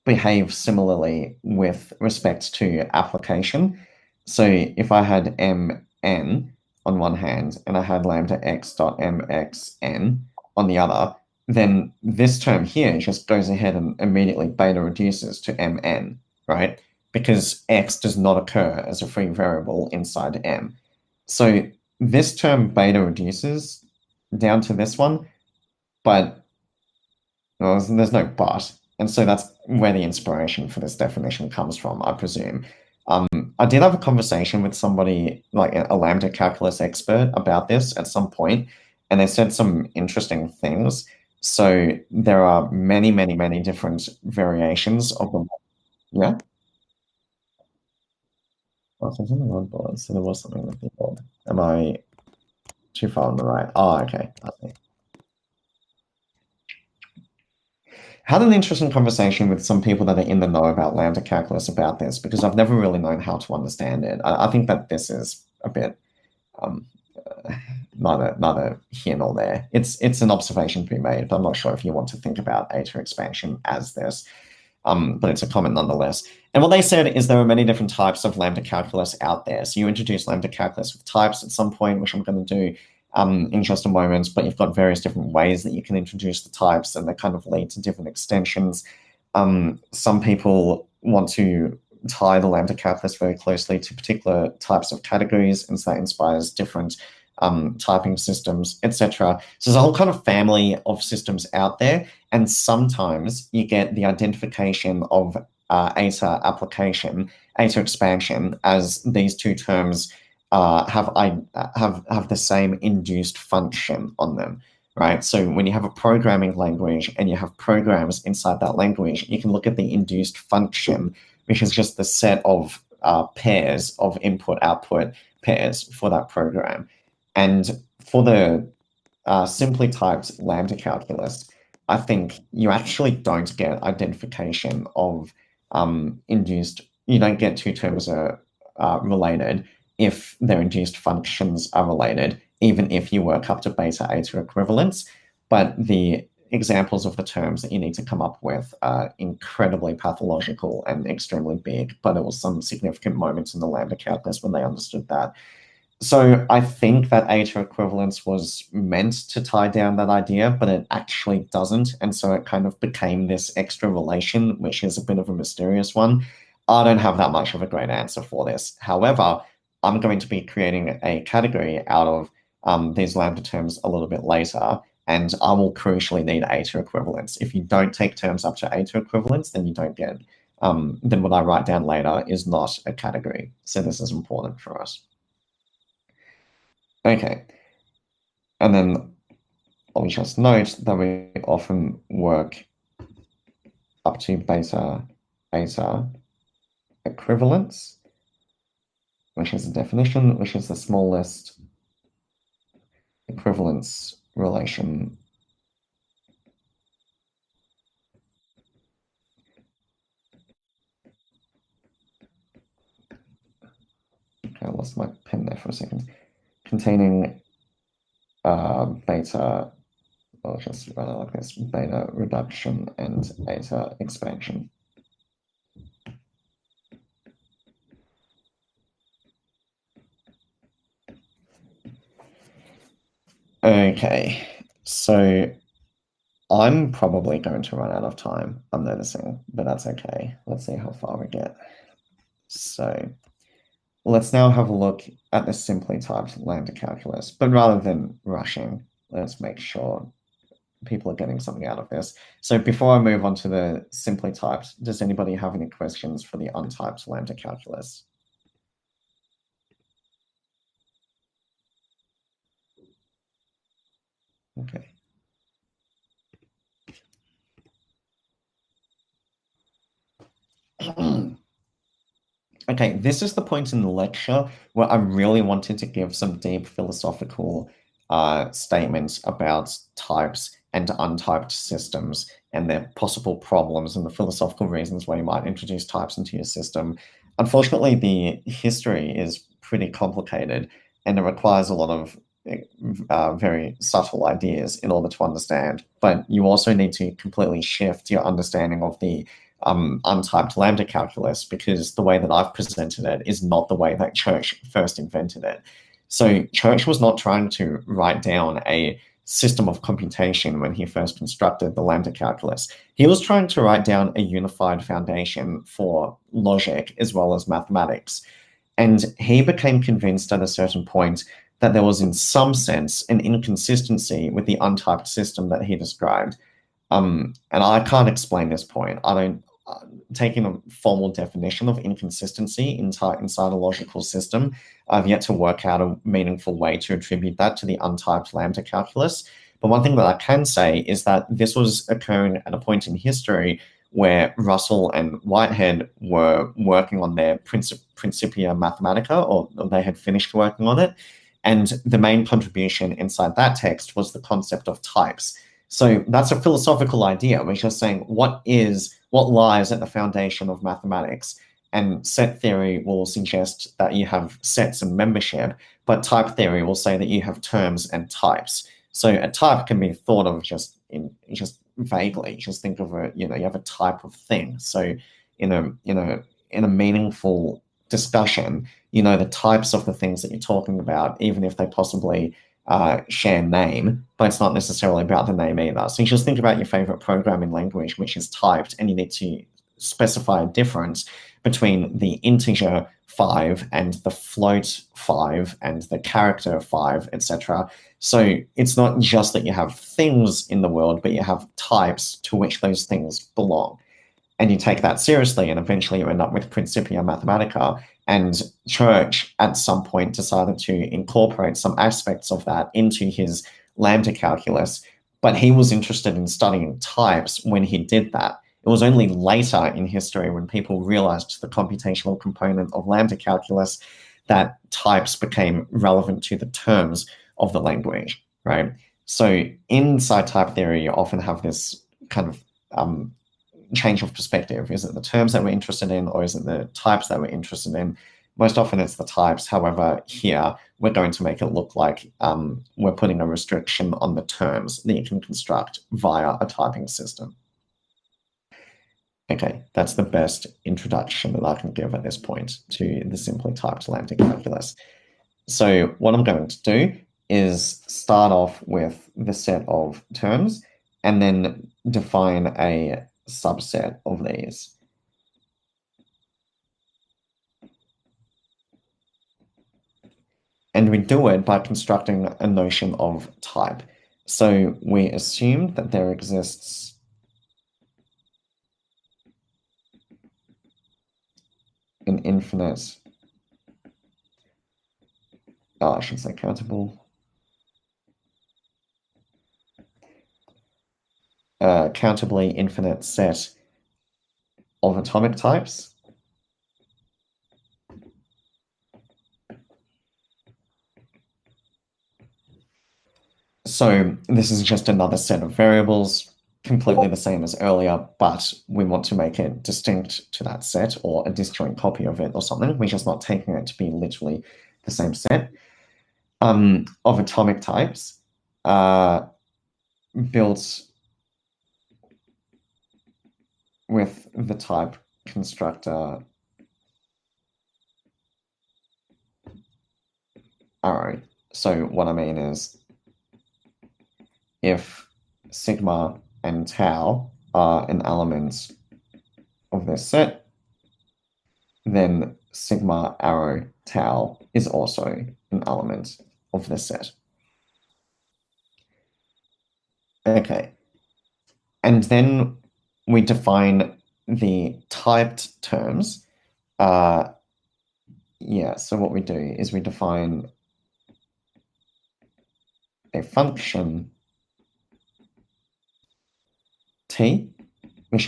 behave similarly with respect to application. So if I had mn on one hand, and I had lambda x dot mxn on the other, then this term here just goes ahead and immediately beta reduces to mn, right? Because x does not occur as a free variable inside M. So this term beta reduces down to this one, but well, there's no but. And so that's where the inspiration for this definition comes from, I presume. I did have a conversation with somebody, like a lambda calculus expert, about this at some point, and they said some interesting things. So there are many, many, many different variations of them. Yeah? Oh, so something on board. So there was something with the board. Am I too far on the right? Oh, okay. Had an interesting conversation with some people that are in the know about lambda calculus about this, because I've never really known how to understand it. I think that this is a bit neither here nor there. It's an observation to be made, but I'm not sure if you want to think about eta expansion as this. But it's a comment nonetheless. And what they said is there are many different types of lambda calculus out there. So you introduce lambda calculus with types at some point, which I'm going to do in just a moment, but you've got various different ways that you can introduce the types, and they kind of lead to different extensions. Some people want to tie the lambda calculus very closely to particular types of categories, and so that inspires different typing systems, etc. So there's a whole kind of family of systems out there, and sometimes you get the identification of eta application, eta expansion, as these two terms have the same induced function on them, right? So when you have a programming language and you have programs inside that language, you can look at the induced function, which is just the set of pairs of input-output pairs for that program. And for the simply typed lambda calculus, I think you actually don't get identification of induced, you don't get two terms are related if their induced functions are related, even if you work up to beta eta equivalence. But the examples of the terms that you need to come up with are incredibly pathological and extremely big, but there was some significant moments in the Lambda calculus when they understood that. So I think that eta equivalence was meant to tie down that idea, but it actually doesn't. And so it kind of became this extra relation, which is a bit of a mysterious one. I don't have that much of a great answer for this. However, I'm going to be creating a category out of these lambda terms a little bit later, and I will crucially need eta equivalence. If you don't take terms up to eta equivalence, then you don't get, then what I write down later is not a category. So this is important for us. Okay, and then I'll just note that we often work up to beta eta equivalence, which is a definition, which is the smallest equivalence relation I lost my pen there for a second. Containing beta, I'll just run it like this, beta reduction and eta expansion. Okay, so I'm probably going to run out of time, I'm noticing, but that's okay. Let's see how far we get. So let's now have a look at the simply typed lambda calculus, but rather than rushing, let's make sure people are getting something out of this. So before I move on to the simply typed, does anybody have any questions for the untyped lambda calculus? Okay. Okay, this is the point in the lecture where I really wanted to give some deep philosophical statements about types and untyped systems and their possible problems and the philosophical reasons why you might introduce types into your system. Unfortunately, the history is pretty complicated and it requires a lot of very subtle ideas in order to understand, but you also need to completely shift your understanding of the untyped lambda calculus, because the way that I've presented it is not the way that Church first invented it. So Church was not trying to write down a system of computation when he first constructed the lambda calculus. He was trying to write down a unified foundation for logic as well as mathematics. And he became convinced at a certain point that there was, in some sense, an inconsistency with the untyped system that he described. And I can't explain this point. I don't, taking a formal definition of inconsistency inside a logical system, I've yet to work out a meaningful way to attribute that to the untyped lambda calculus. But one thing that I can say is that this was occurring at a point in history where Russell and Whitehead were working on their Principia Mathematica, or they had finished working on it. And the main contribution inside that text was the concept of types. So that's a philosophical idea. We're just saying what lies at the foundation of mathematics. And set theory will suggest that you have sets and membership, but type theory will say that you have terms and types. So a type can be thought of just vaguely. Just think of you have a type of thing. So in a meaningful discussion, the types of the things that you're talking about, even if they possibly share name, but it's not necessarily about the name either. So you just think about your favorite programming language, which is typed, and you need to specify a difference between the integer 5 and the float 5 and the character 5, etc. So it's not just that you have things in the world, but you have types to which those things belong. And you take that seriously, and eventually you end up with Principia Mathematica. And Church, at some point, decided to incorporate some aspects of that into his lambda calculus, but he was interested in studying types when he did that. It was only later in history, when people realized the computational component of lambda calculus, that types became relevant to the terms of the language, right? So inside type theory, you often have this kind of change of perspective. Is it the terms that we're interested in, or is it the types that we're interested in? Most often it's the types. However, here we're going to make it look like we're putting a restriction on the terms that you can construct via a typing system. Okay, that's the best introduction that I can give at this point to the simply typed lambda calculus. So what I'm going to do is start off with the set of terms and then define a subset of these. And we do it by constructing a notion of type. So we assume that there exists an infinite, I should say countable, countably infinite set of atomic types. So this is just another set of variables, completely the same as earlier, but we want to make it distinct to that set or a disjoint copy of it or something. We're just not taking it to be literally the same set of atomic types built with the type constructor arrow. So what I mean is if sigma and tau are an element of this set, then sigma arrow tau is also an element of this set. Okay. And then we define the typed terms. So what we do is we define a function t, which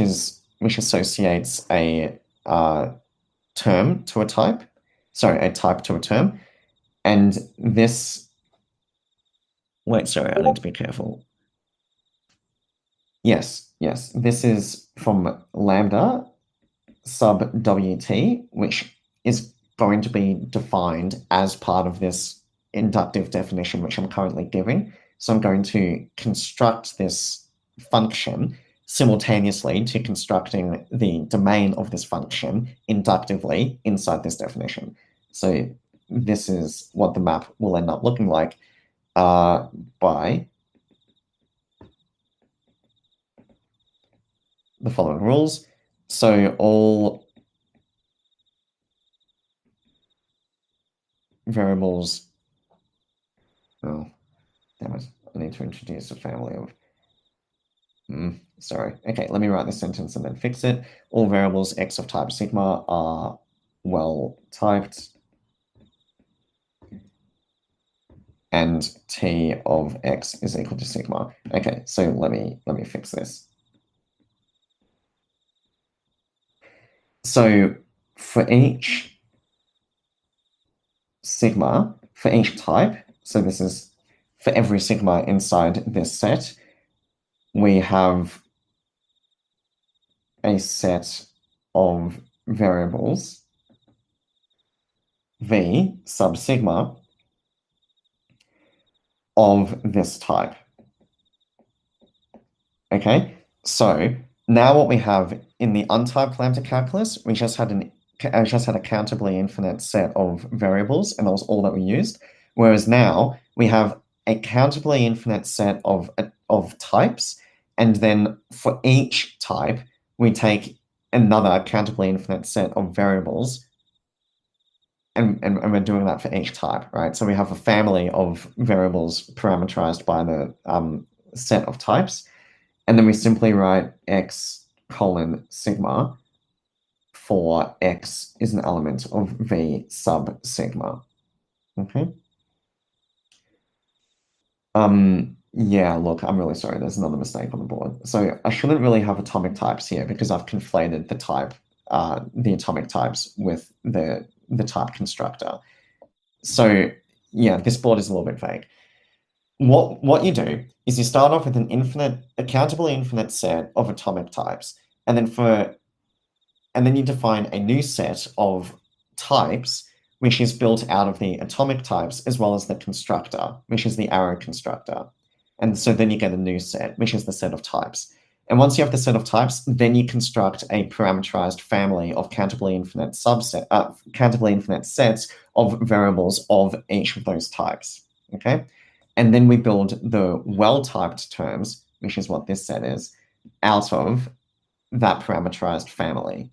associates a term to a type, a type to a term, and this. Wait, sorry, I need to be careful. Yes, this is from lambda sub wt, which is going to be defined as part of this inductive definition, which I'm currently giving. So I'm going to construct this function simultaneously to constructing the domain of this function inductively inside this definition. So this is what the map will end up looking like by the following rules. So all variables, oh, damn it, I need to introduce a family of, sorry. Okay, let me write this sentence and then fix it. All variables x of type sigma are well typed, and t of x is equal to sigma. Okay, so let me fix this. So for each sigma, for each type, so this is for every sigma inside this set, we have a set of variables v sub sigma of this type. Okay, so now what we have in the untyped lambda calculus, we just had a countably infinite set of variables, and that was all that we used. Whereas now we have a countably infinite set of types, and then for each type, we take another countably infinite set of variables, and we're doing that for each type, right? So we have a family of variables parameterized by the set of types, and then we simply write x colon sigma for x is an element of v sub sigma. Okay. Yeah, look, I'm really sorry. There's another mistake on the board. So I shouldn't really have atomic types here because I've conflated the atomic types with the type constructor. So yeah, this board is a little bit vague. what you do is you start off with a countably infinite set of atomic types, and then you define a new set of types, which is built out of the atomic types as well as the constructor, which is the arrow constructor. And so then you get a new set, which is the set of types. And once you have the set of types, then you construct a parameterized family of countably infinite sets of variables of each of those types. Okay, and then we build the well-typed terms, which is what this set is, out of that parameterized family.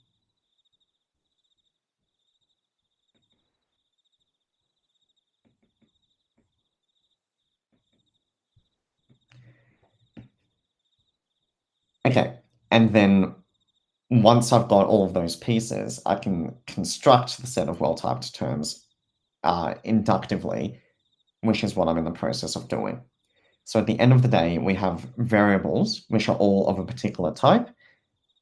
Okay, and then once I've got all of those pieces, I can construct the set of well-typed terms inductively, which is what I'm in the process of doing. So at the end of the day, we have variables, which are all of a particular type.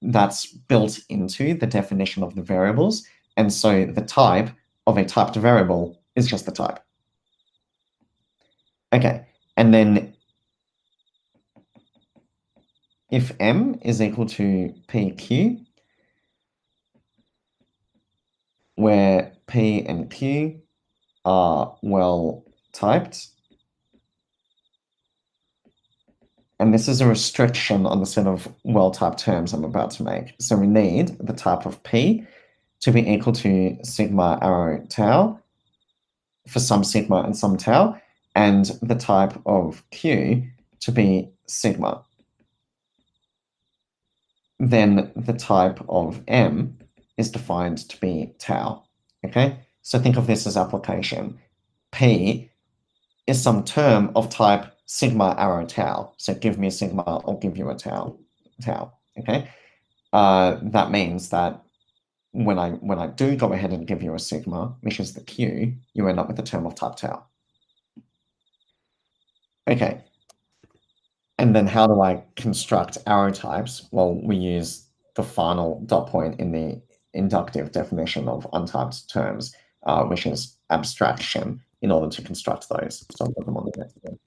That's built into the definition of the variables. And so the type of a typed variable is just the type. Okay, and then if M is equal to PQ, where P and Q are well typed, and this is a restriction on the set of well-typed terms I'm about to make. So we need the type of P to be equal to sigma arrow tau for some sigma and some tau, and the type of Q to be sigma. Then the type of M is defined to be tau. Okay, so think of this as application. P is some term of type sigma arrow tau. So give me a sigma, I'll give you a tau. Okay, that means that when I do go ahead and give you a sigma, which is the Q, you end up with a term of type tau. Okay, and then how do I construct arrow types? Well, we use the final dot point in the inductive definition of untyped terms, which is abstraction, in order to construct those. So I'll put them on the next one.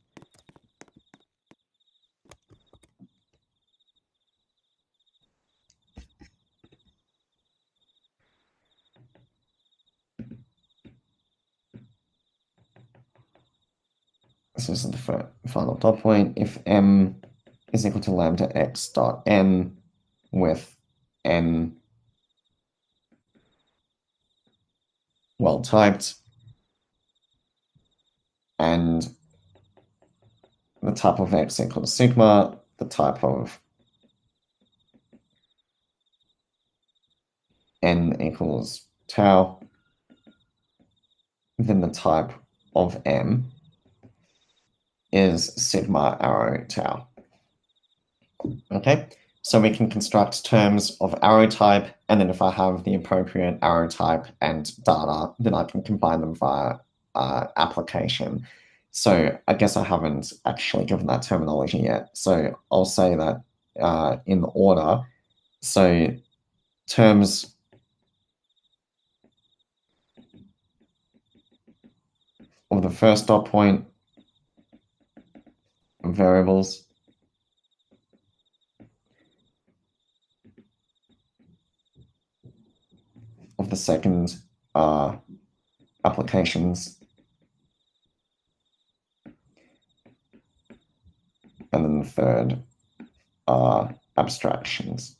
This is the final dot point. If M is equal to lambda x dot n with n well typed, and the type of x equal to sigma, the type of n equals tau, then the type of M is sigma arrow tau. Okay, so we can construct terms of arrow type, and then if I have the appropriate arrow type and data, then I can combine them via application. So I guess I haven't actually given that terminology yet. So I'll say that in order. So terms of the first dot point, variables, of the second applications, and then the third abstractions.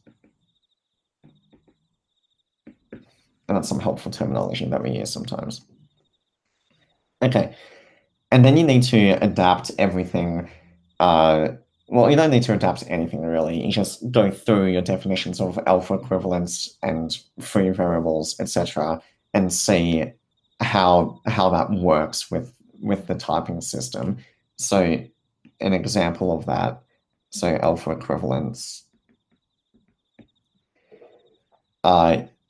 And that's some helpful terminology that we use sometimes. Okay, and then you need to adapt everything. Well, you don't need to adapt anything really. You just go through your definitions of alpha equivalence and free variables, etc., and see how that works with the typing system. So an example of that, so alpha equivalence,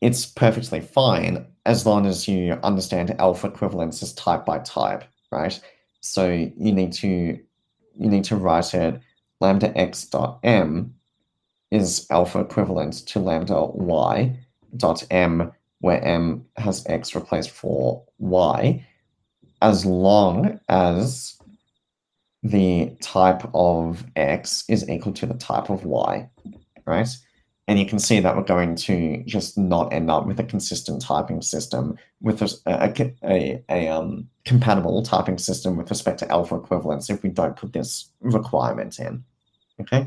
it's perfectly fine as long as you understand alpha equivalence as type by type, right? So you need to write it lambda x dot m is alpha equivalent to lambda y dot m, where m has x replaced for y, as long as the type of x is equal to the type of y, right? And you can see that we're going to just not end up with a consistent typing system with a compatible typing system with respect to alpha equivalence if we don't put this requirement in, okay?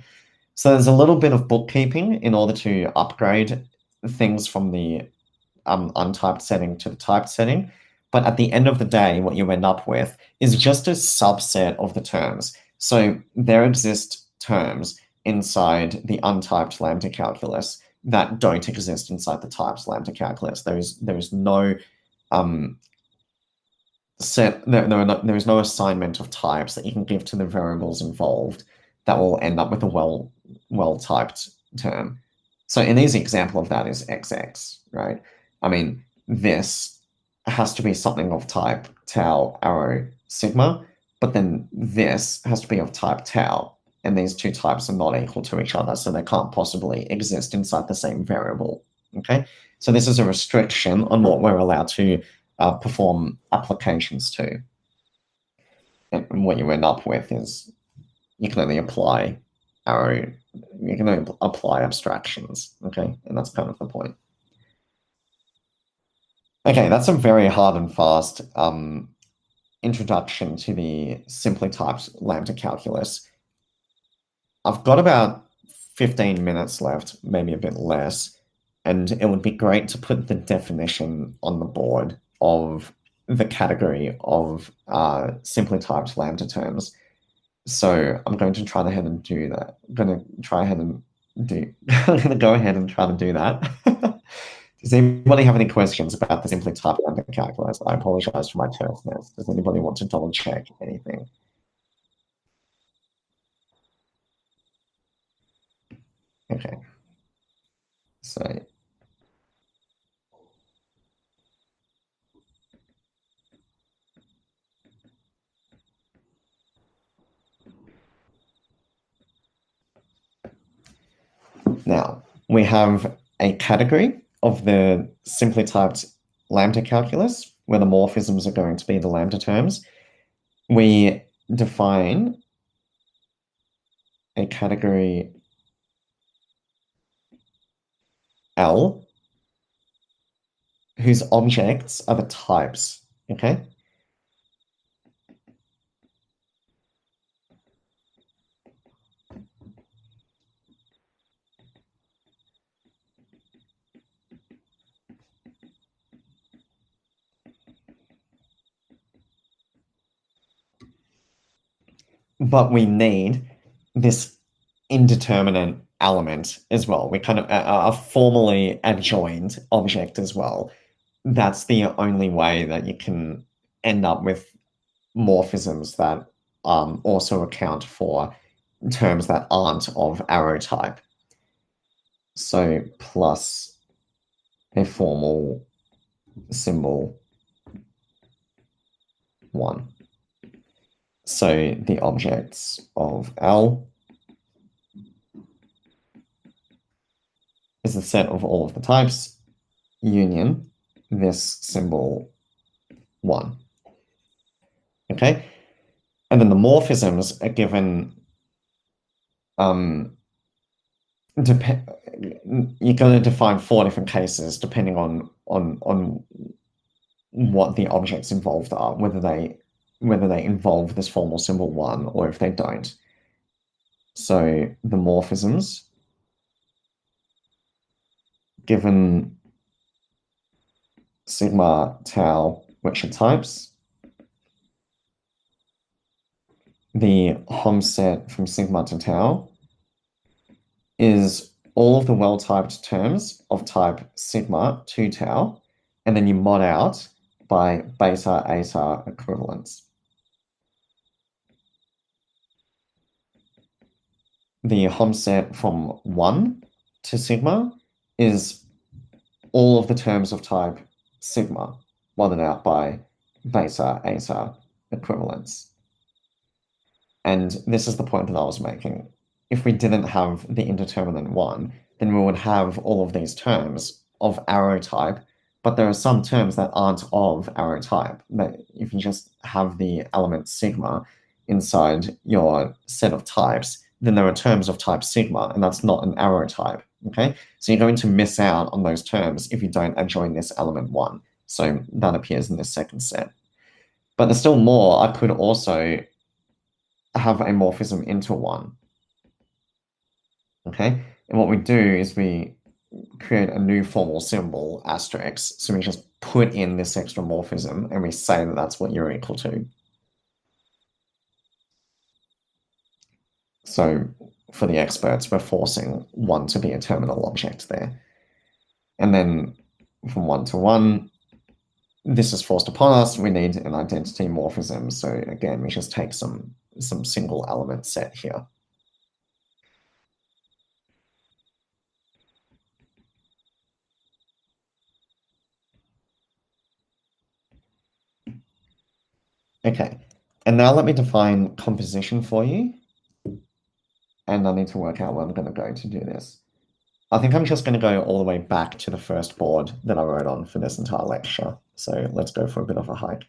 So there's a little bit of bookkeeping in order to upgrade things from the untyped setting to the typed setting. But at the end of the day, what you end up with is just a subset of the terms. So there exist terms inside the untyped lambda calculus that don't exist inside the typed lambda calculus. There is no there is no assignment of types that you can give to the variables involved that will end up with a well-typed term. So an easy example of that is XX, right? I mean, this has to be something of type tau arrow sigma, but then this has to be of type tau, and these two types are not equal to each other, so they can't possibly exist inside the same variable, okay? So this is a restriction on what we're allowed to perform applications to. And what you end up with is you can only apply abstractions, okay? And that's kind of the point. Okay, that's a very hard and fast introduction to the simply typed lambda calculus. I've got about 15 minutes left, maybe a bit less, and it would be great to put the definition on the board of the category of simply typed lambda terms. So I'm going to try ahead and do that. I'm going to go ahead and try to do that. Does anybody have any questions about the simply typed lambda calculus? I apologize for my terseness. Does anybody want to double check anything? Okay. So now we have a category of the simply typed lambda calculus where the morphisms are going to be the lambda terms. We define a category L whose objects are the types, okay? But we need this indeterminate element as well. We kind of a formally adjoined object as well. That's the only way that you can end up with morphisms that also account for terms that aren't of arrow type. So plus a formal symbol 1. So the objects of L is the set of all of the types, union this symbol 1. Okay? And then the morphisms are given, you're going to define 4 different cases depending on what the objects involved are, whether they involve this formal symbol 1 or if they don't. So the morphisms given sigma tau, which are types, the Hom set from sigma to tau is all of the well-typed terms of type sigma to tau, and then you mod out by beta eta equivalence. The Hom set from 1 to sigma is all of the terms of type sigma modded out by beta eta equivalence. And this is the point that I was making. If we didn't have the indeterminate 1, then we would have all of these terms of arrow type, but there are some terms that aren't of arrow type. That if you just have the element sigma, inside your set of types, then there are terms of type sigma, and that's not an arrow type, okay? So you're going to miss out on those terms if you don't adjoin this element 1. So that appears in this second set. But there's still more. I could also have a morphism into 1, okay? And what we do is we create a new formal symbol, asterisk, so we just put in this extra morphism and we say that that's what you're equal to. So for the experts, we're forcing 1 to be a terminal object there. And then from 1 to 1, this is forced upon us. We need an identity morphism. So again, we just take some single element set here. Okay, and now let me define composition for you. And I need to work out where I'm going to go to do this. I think I'm just going to go all the way back to the first board that I wrote on for this entire lecture. So let's go for a bit of a hike.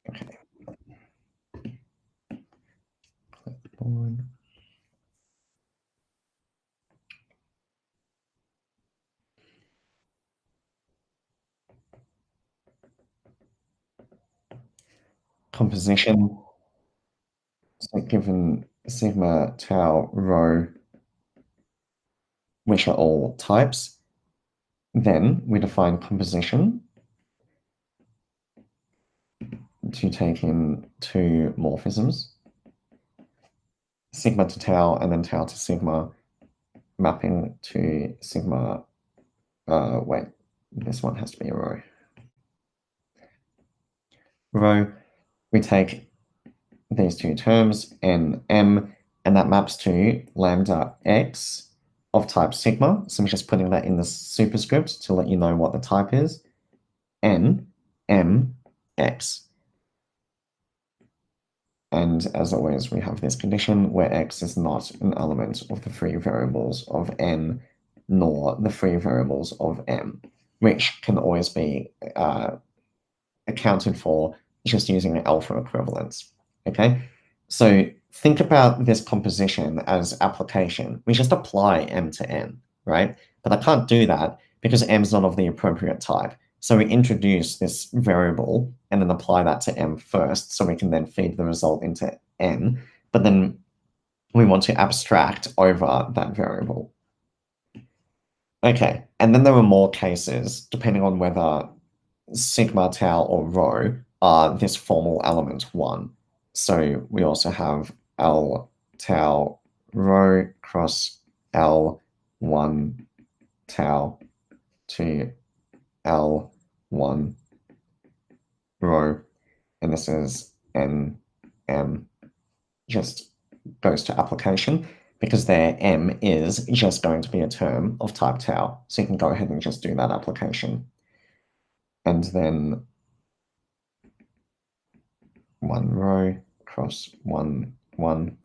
Okay. Clipboard. Composition. So given sigma, tau, rho, which are all types, then we define composition to take in 2 morphisms, sigma to tau and then tau to sigma, mapping to sigma, wait, this one has to be a rho. Rho, we take these 2 terms, n, m, and that maps to lambda x of type sigma. So I'm just putting that in the superscript to let you know what the type is, n, m, x. And as always, we have this condition where x is not an element of the free variables of n, nor the free variables of m, which can always be accounted for just using alpha equivalence, okay? So think about this composition as application. We just apply m to n, right? But I can't do that because m is not of the appropriate type. So we introduce this variable and then apply that to m first, so we can then feed the result into n, but then we want to abstract over that variable. Okay, and then there are more cases, depending on whether sigma, tau, or rho are this formal element 1. So we also have L tau rho cross L1 tau to L1 rho, and this is n m, just goes to application because there m is just going to be a term of type tau. So you can go ahead and just do that application. And then 1 rho cross 1, 1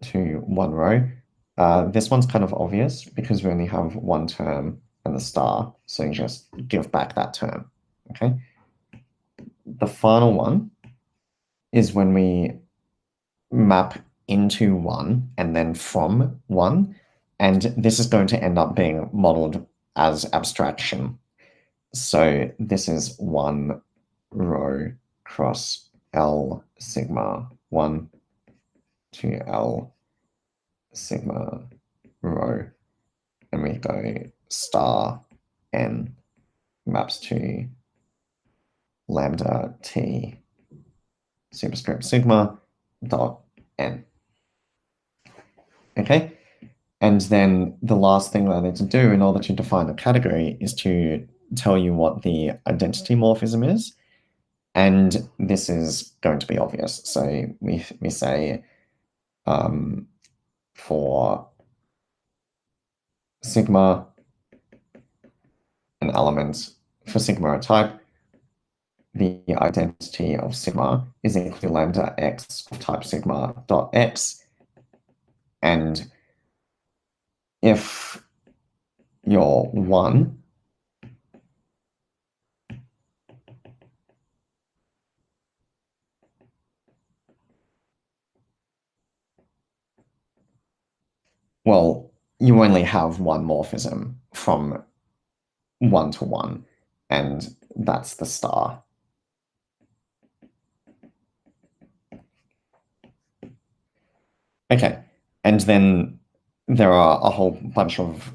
to 1 rho. This one's kind of obvious because we only have 1 term and the star, so you just give back that term, okay? The final one is when we map into 1 and then from 1, and this is going to end up being modeled as abstraction. So this is 1 rho cross L sigma 1 to L sigma rho, and we go star n maps to lambda t superscript sigma dot n. Okay, and then the last thing that I need to do in order to define a category is to tell you what the identity morphism is. And this is going to be obvious. So we say for sigma, an element for sigma type, the identity of sigma is equal to lambda x of type sigma dot x. And if you're 1, well, you only have one morphism from 1 to 1, and that's the star. Okay, and then there are a whole bunch of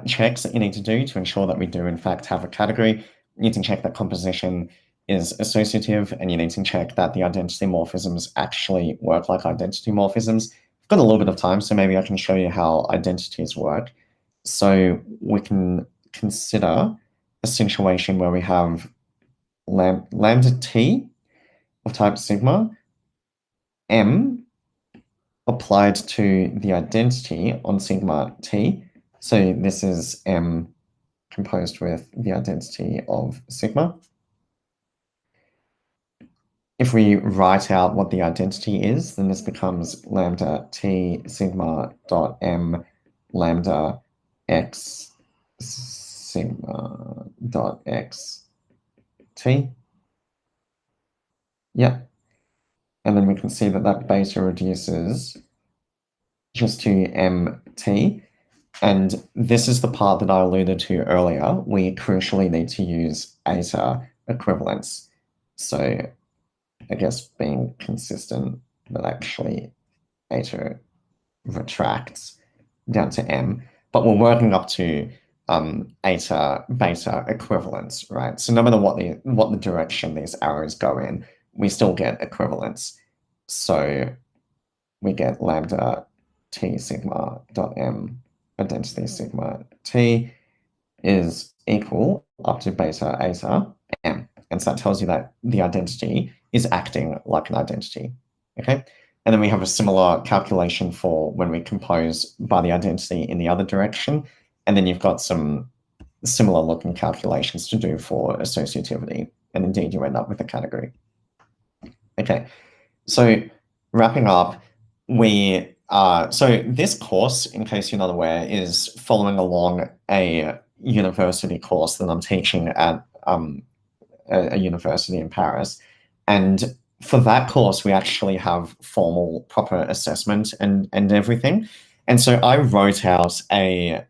checks that you need to do to ensure that we do in fact have a category. You need to check that composition is associative, and you need to check that the identity morphisms actually work like identity morphisms. I've got a little bit of time, so maybe I can show you how identities work. So we can consider a situation where we have lambda t of type sigma, m applied to the identity on sigma t. So this is m composed with the identity of sigma. If we write out what the identity is, then this becomes lambda t sigma dot m lambda x sigma dot x t. Yeah. And then we can see that that beta reduces just to mt. And this is the part that I alluded to earlier. We crucially need to use eta-equivalence. So I guess being consistent, that actually eta retracts down to m. But we're working up to eta beta equivalence, right? So no matter what the direction these arrows go in, we still get equivalence. So we get lambda t sigma dot m identity sigma t is equal up to beta eta m. And so that tells you that the identity is acting like an identity, okay? And then we have a similar calculation for when we compose by the identity in the other direction. And then you've got some similar looking calculations to do for associativity. And indeed, you end up with a category. Okay, so wrapping up, so this course, in case you're not aware, is following along a university course that I'm teaching at a university in Paris. And for that course, we actually have formal, proper assessment and everything. And so I wrote out an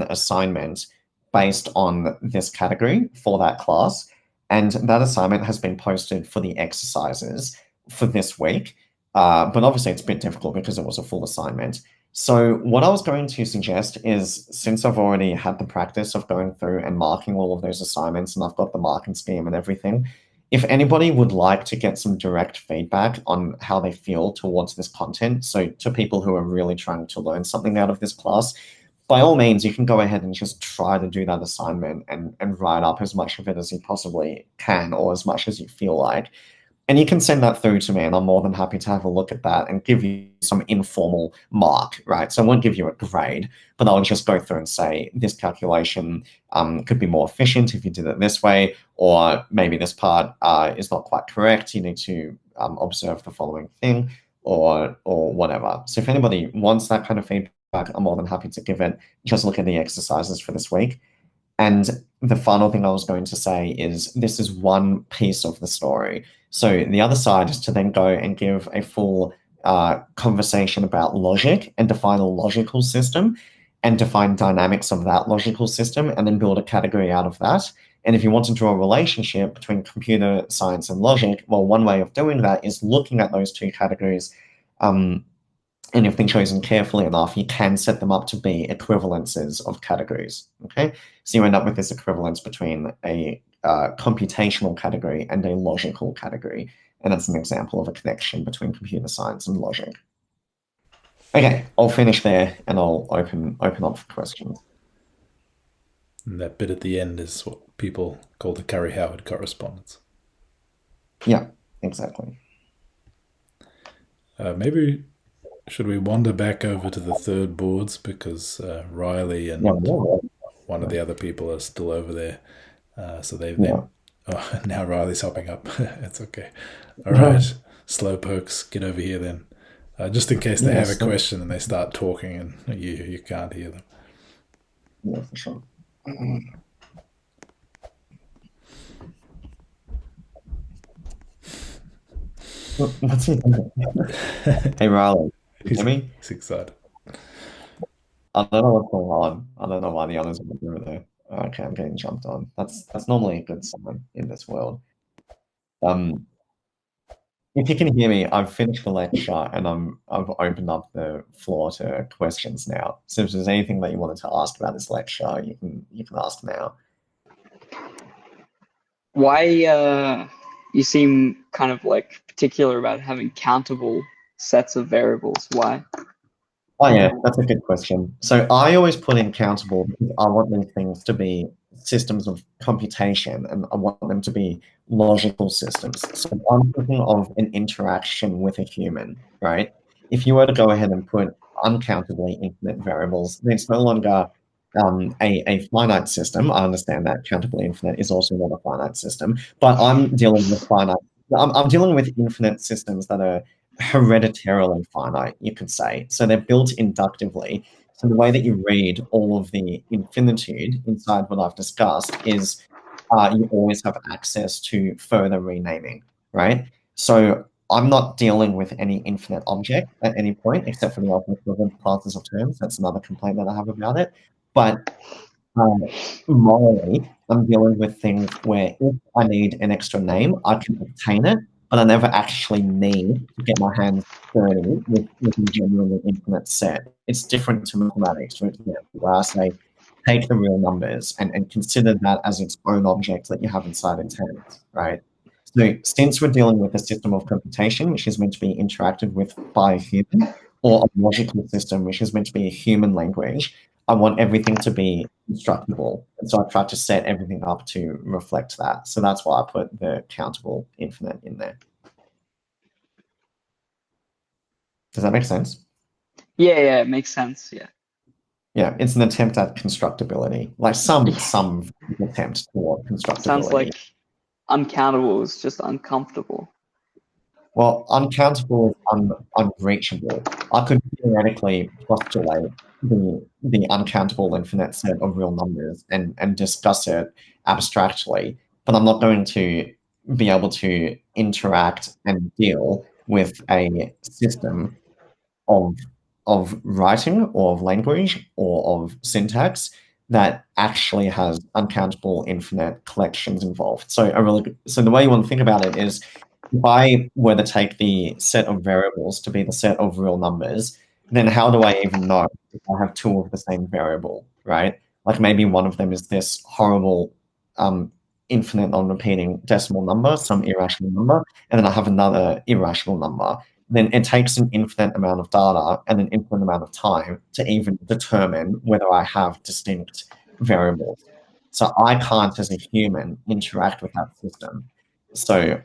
assignment based on this category for that class. And that assignment has been posted for the exercises for this week. But obviously it's a bit difficult because it was a full assignment. So what I was going to suggest is, since I've already had the practice of going through and marking all of those assignments and I've got the marking scheme and everything, if anybody would like to get some direct feedback on how they feel towards this content, so to people who are really trying to learn something out of this class, by all means, you can go ahead and just try to do that assignment and write up as much of it as you possibly can, or as much as you feel like. And you can send that through to me, and I'm more than happy to have a look at that and give you some informal mark, right? So I won't give you a grade, but I'll just go through and say, this calculation could be more efficient if you did it this way, or maybe this part is not quite correct. You need to observe the following thing, or whatever. So if anybody wants that kind of feedback, I'm more than happy to give it. Just look at the exercises for this week. And the final thing I was going to say is, this is one piece of the story. So the other side is to then go and give a full conversation about logic and define a logical system and define dynamics of that logical system, and then build a category out of that. And if you want to draw a relationship between computer science and logic, well, one way of doing that is looking at those two categories. And if they're chosen carefully enough, you can set them up to be equivalences of categories, okay? So you end up with this equivalence between a computational category and a logical category. And that's an example of a connection between computer science and logic. Okay, I'll finish there and I'll open up for questions. And that bit at the end is what people call the Curry-Howard correspondence. Yeah, exactly. Maybe Should we wander back over to the third boards because Riley and Yeah, yeah, one of the other people are still over there? So yeah. oh, now Riley's hopping up. It's okay. All right, slowpokes, get over here then. Just in case they have a Yes, question and they start talking and you can't hear them. yeah, for sure. What's he doing? Hey, Riley, you hear me? He's excited. I don't know what's going on. I don't know why the others are over there. Okay, I'm getting jumped on. That's normally a good sign in this world. Um, if you can hear me, I've finished the lecture and I've opened up the floor to questions now. So if there's anything that you wanted to ask about this lecture, you can ask now. Why you seem kind of like particular about having countable sets of variables? Why? Oh yeah, that's a good question. So I always put in countable because I want these things to be systems of computation and I want them to be logical systems. So if I'm thinking of an interaction with a human, right? If you were to go ahead and put uncountably infinite variables, then it's no longer a finite system. I understand that countable infinite is also not a finite system, but I'm dealing with finite. I'm dealing with infinite systems that are hereditarily finite, you could say. So they're built inductively. So the way that you read all of the infinitude inside what I've discussed is you always have access to further renaming, right? So I'm not dealing with any infinite object at any point except for the alpha equivalent classes of terms. That's another complaint that I have about it. But morally, I'm dealing with things where if I need an extra name, I can obtain it, but I never actually need to get my hands dirty with a genuinely infinite set. It's different to mathematics, for example, where I say, take the real numbers and consider that as its own object that you have inside its hands, right? So since we're dealing with a system of computation, which is meant to be interacted with by a human, or a logical system, which is meant to be a human language, I want everything to be constructible. And so I try to set everything up to reflect that. So that's why I put the countable infinite in there. Does that make sense? Yeah, it makes sense. Yeah. Yeah, it's an attempt at constructibility, like some attempt toward constructibility. Sounds like uncountable is just uncomfortable. Well, uncountable is unreachable. I could theoretically postulate the uncountable infinite set of real numbers and discuss it abstractly, but I'm not going to be able to interact and deal with a system of writing or of language or of syntax that actually has uncountable infinite collections involved. So the way you want to think about it is if I were to take the set of variables to be the set of real numbers, then how do I even know if I have two of the same variable, right? Like maybe one of them is this horrible infinite non-repeating decimal number, some irrational number, and then I have another irrational number. Then it takes an infinite amount of data and an infinite amount of time to even determine whether I have distinct variables. So I can't, as a human, interact with that system. So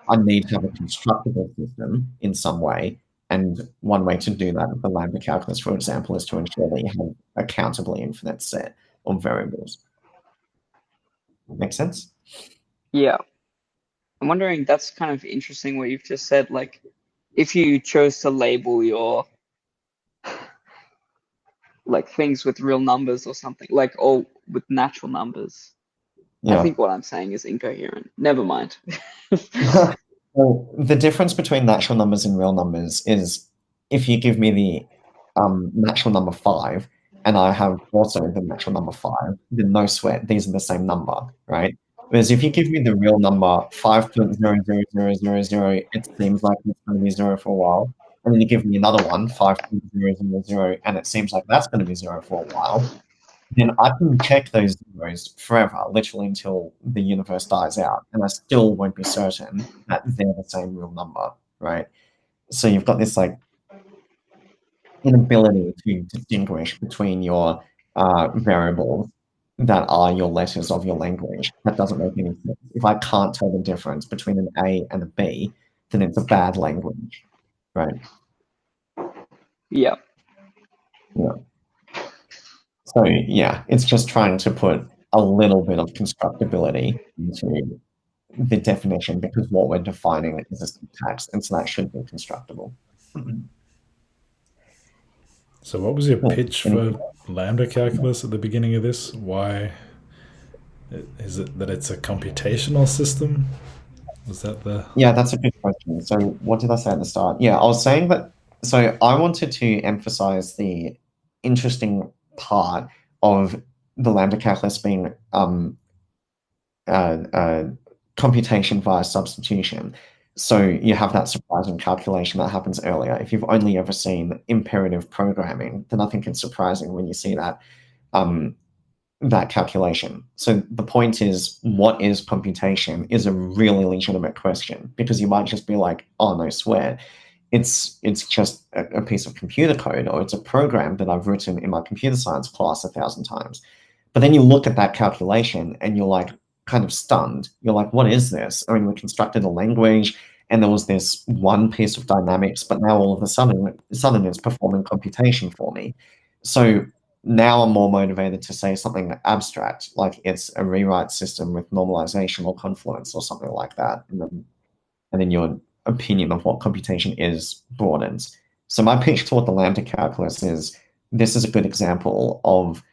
I need to have a constructible system in some way. And one way to do that with the lambda calculus, for example, is to ensure that you have a countably infinite set of variables. Make sense? Yeah. I'm wondering, that's kind of interesting what you've just said. Like, if you chose to label your like things with real numbers or something, like all with natural numbers. I Yeah. think what I'm saying is incoherent. Never mind. Well, the difference between natural numbers and real numbers is if you give me the natural number 5 and I have also the natural number 5, then no sweat, these are the same number, right? Whereas if you give me the real number 5.00000, it seems like it's going to be 0 for a while. And then you give me another one, 5.000, and it seems like that's going to be 0 for a while. Then I can check those zeros forever, literally until the universe dies out, and I still won't be certain that they're the same real number, right? So you've got this like inability to distinguish between your variables that are your letters of your language. That doesn't make any sense. If I can't tell the difference between an A and a B, then it's a bad language, right? Yeah. Yeah. So yeah, it's just trying to put a little bit of constructability into the definition because what we're defining is a syntax, and so that should be constructible. So what was your Cool. pitch for lambda calculus at the beginning of this? Why is it that it's a computational system? Was that the... Yeah, that's a good question. So what did I say at the start? Yeah, I was saying that, so I wanted to emphasize the interesting part of the lambda calculus being computation via substitution. So you have that surprising calculation that happens earlier. If you've only ever seen imperative programming, then I think it's surprising when you see that that calculation. So the point is, what is computation is a really legitimate question, because you might just be like, oh no, swear, it's just a piece of computer code, or it's a program that I've written in my computer science class 1,000 times. But then you look at that calculation and you're like kind of stunned. You're like, what is this? I mean, we constructed a language and there was this one piece of dynamics, but now all of a sudden it's performing computation for me. So now I'm more motivated to say something abstract, like it's a rewrite system with normalization or confluence or something like that. And then your opinion of what computation is broadens. So my pitch toward the lambda calculus is, this is a good example of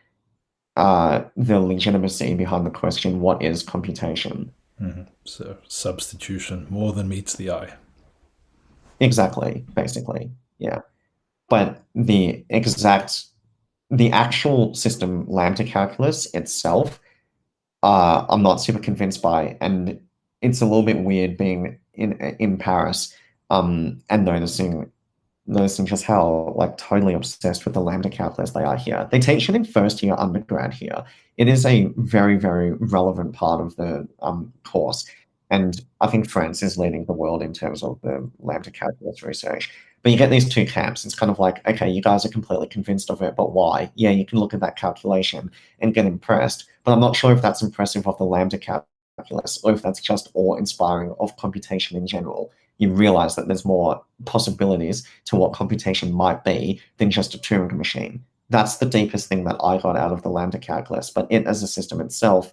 the legitimacy behind the question, what is computation? Mm-hmm. So substitution more than meets the eye. Exactly, basically, yeah. But the actual system lambda calculus itself, I'm not super convinced by, and it's a little bit weird being in Paris and noticing just how like totally obsessed with the lambda calculus they are here. They teach it in first year undergrad here. It is a very, very relevant part of the course. And I think France is leading the world in terms of the lambda calculus research. But you get these two camps. It's kind of like, okay, you guys are completely convinced of it, but why? Yeah, you can look at that calculation and get impressed, but I'm not sure if that's impressive of the lambda calculus or if that's just awe-inspiring of computation in general. You realize that there's more possibilities to what computation might be than just a Turing machine. That's the deepest thing that I got out of the lambda calculus. But it as a system itself,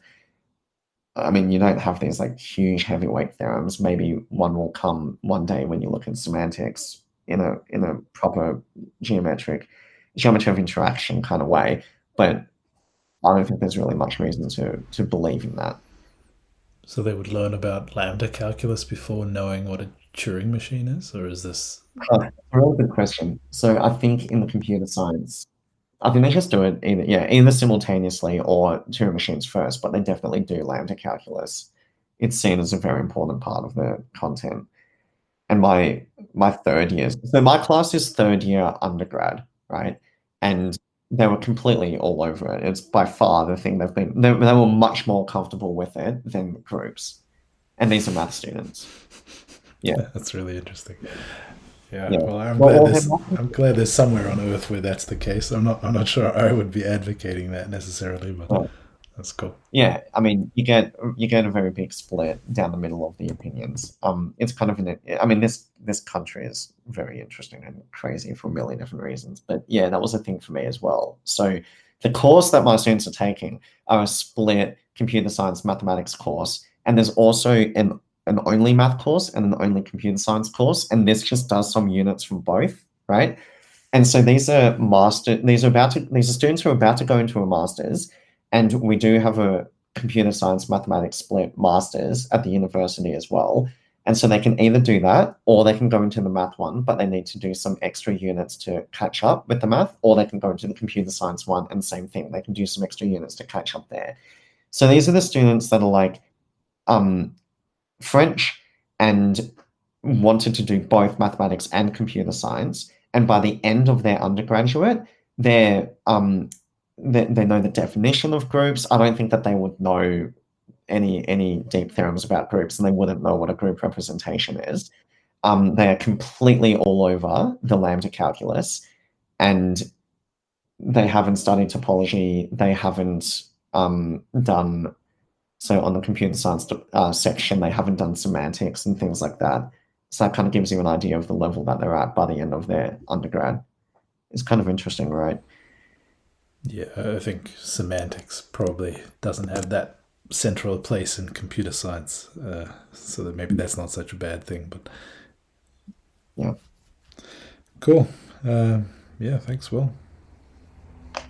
I mean, you don't have these like huge heavyweight theorems. Maybe one will come one day when you look at semantics in a proper geometry of interaction kind of way. But I don't think there's really much reason to believe in that. So they would learn about lambda calculus before knowing what a Turing machine is, or is this... A really good question. So I think in the computer science, I think they just do it either simultaneously or Turing machines first, but they definitely do lambda calculus. It's seen as a very important part of the content. And my third year, so my class is third year undergrad, right? And they were completely all over it. It's by far the thing they were much more comfortable with it than groups. And these are math students. Yeah. That's really interesting. Yeah. Yeah. Well, Well, I'm glad there's somewhere on Earth where that's the case. I'm not sure I would be advocating that necessarily, but Oh. that's cool. Yeah, I mean, you get a very big split down the middle of the opinions. It's kind of I mean, this country is very interesting and crazy for a million different reasons. But yeah, that was a thing for me as well. So the course that my students are taking are a split computer science mathematics course, and there's also an only math course and an only computer science course, and this just does some units from both, right? And so these are students who are about to go into a master's, and we do have a computer science mathematics split master's at the university as well. And so they can either do that or they can go into the math one, but they need to do some extra units to catch up with the math, or they can go into the computer science one and same thing. They can do some extra units to catch up there. So these are the students that are like French and wanted to do both mathematics and computer science. And by the end of their undergraduate, they know the definition of groups. I don't think that they would know any deep theorems about groups, and they wouldn't know what a group representation is. They are completely all over the lambda calculus, and they haven't studied topology. They haven't done, so on the computer science section, they haven't done semantics and things like that. So that kind of gives you an idea of the level that they're at by the end of their undergrad. is kind of interesting, right? Yeah, I think semantics probably doesn't have that central place in computer science, so that maybe that's not such a bad thing. But Yeah. Cool. Yeah, thanks, Will.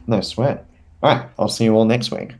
No sweat. All right, I'll see you all next week.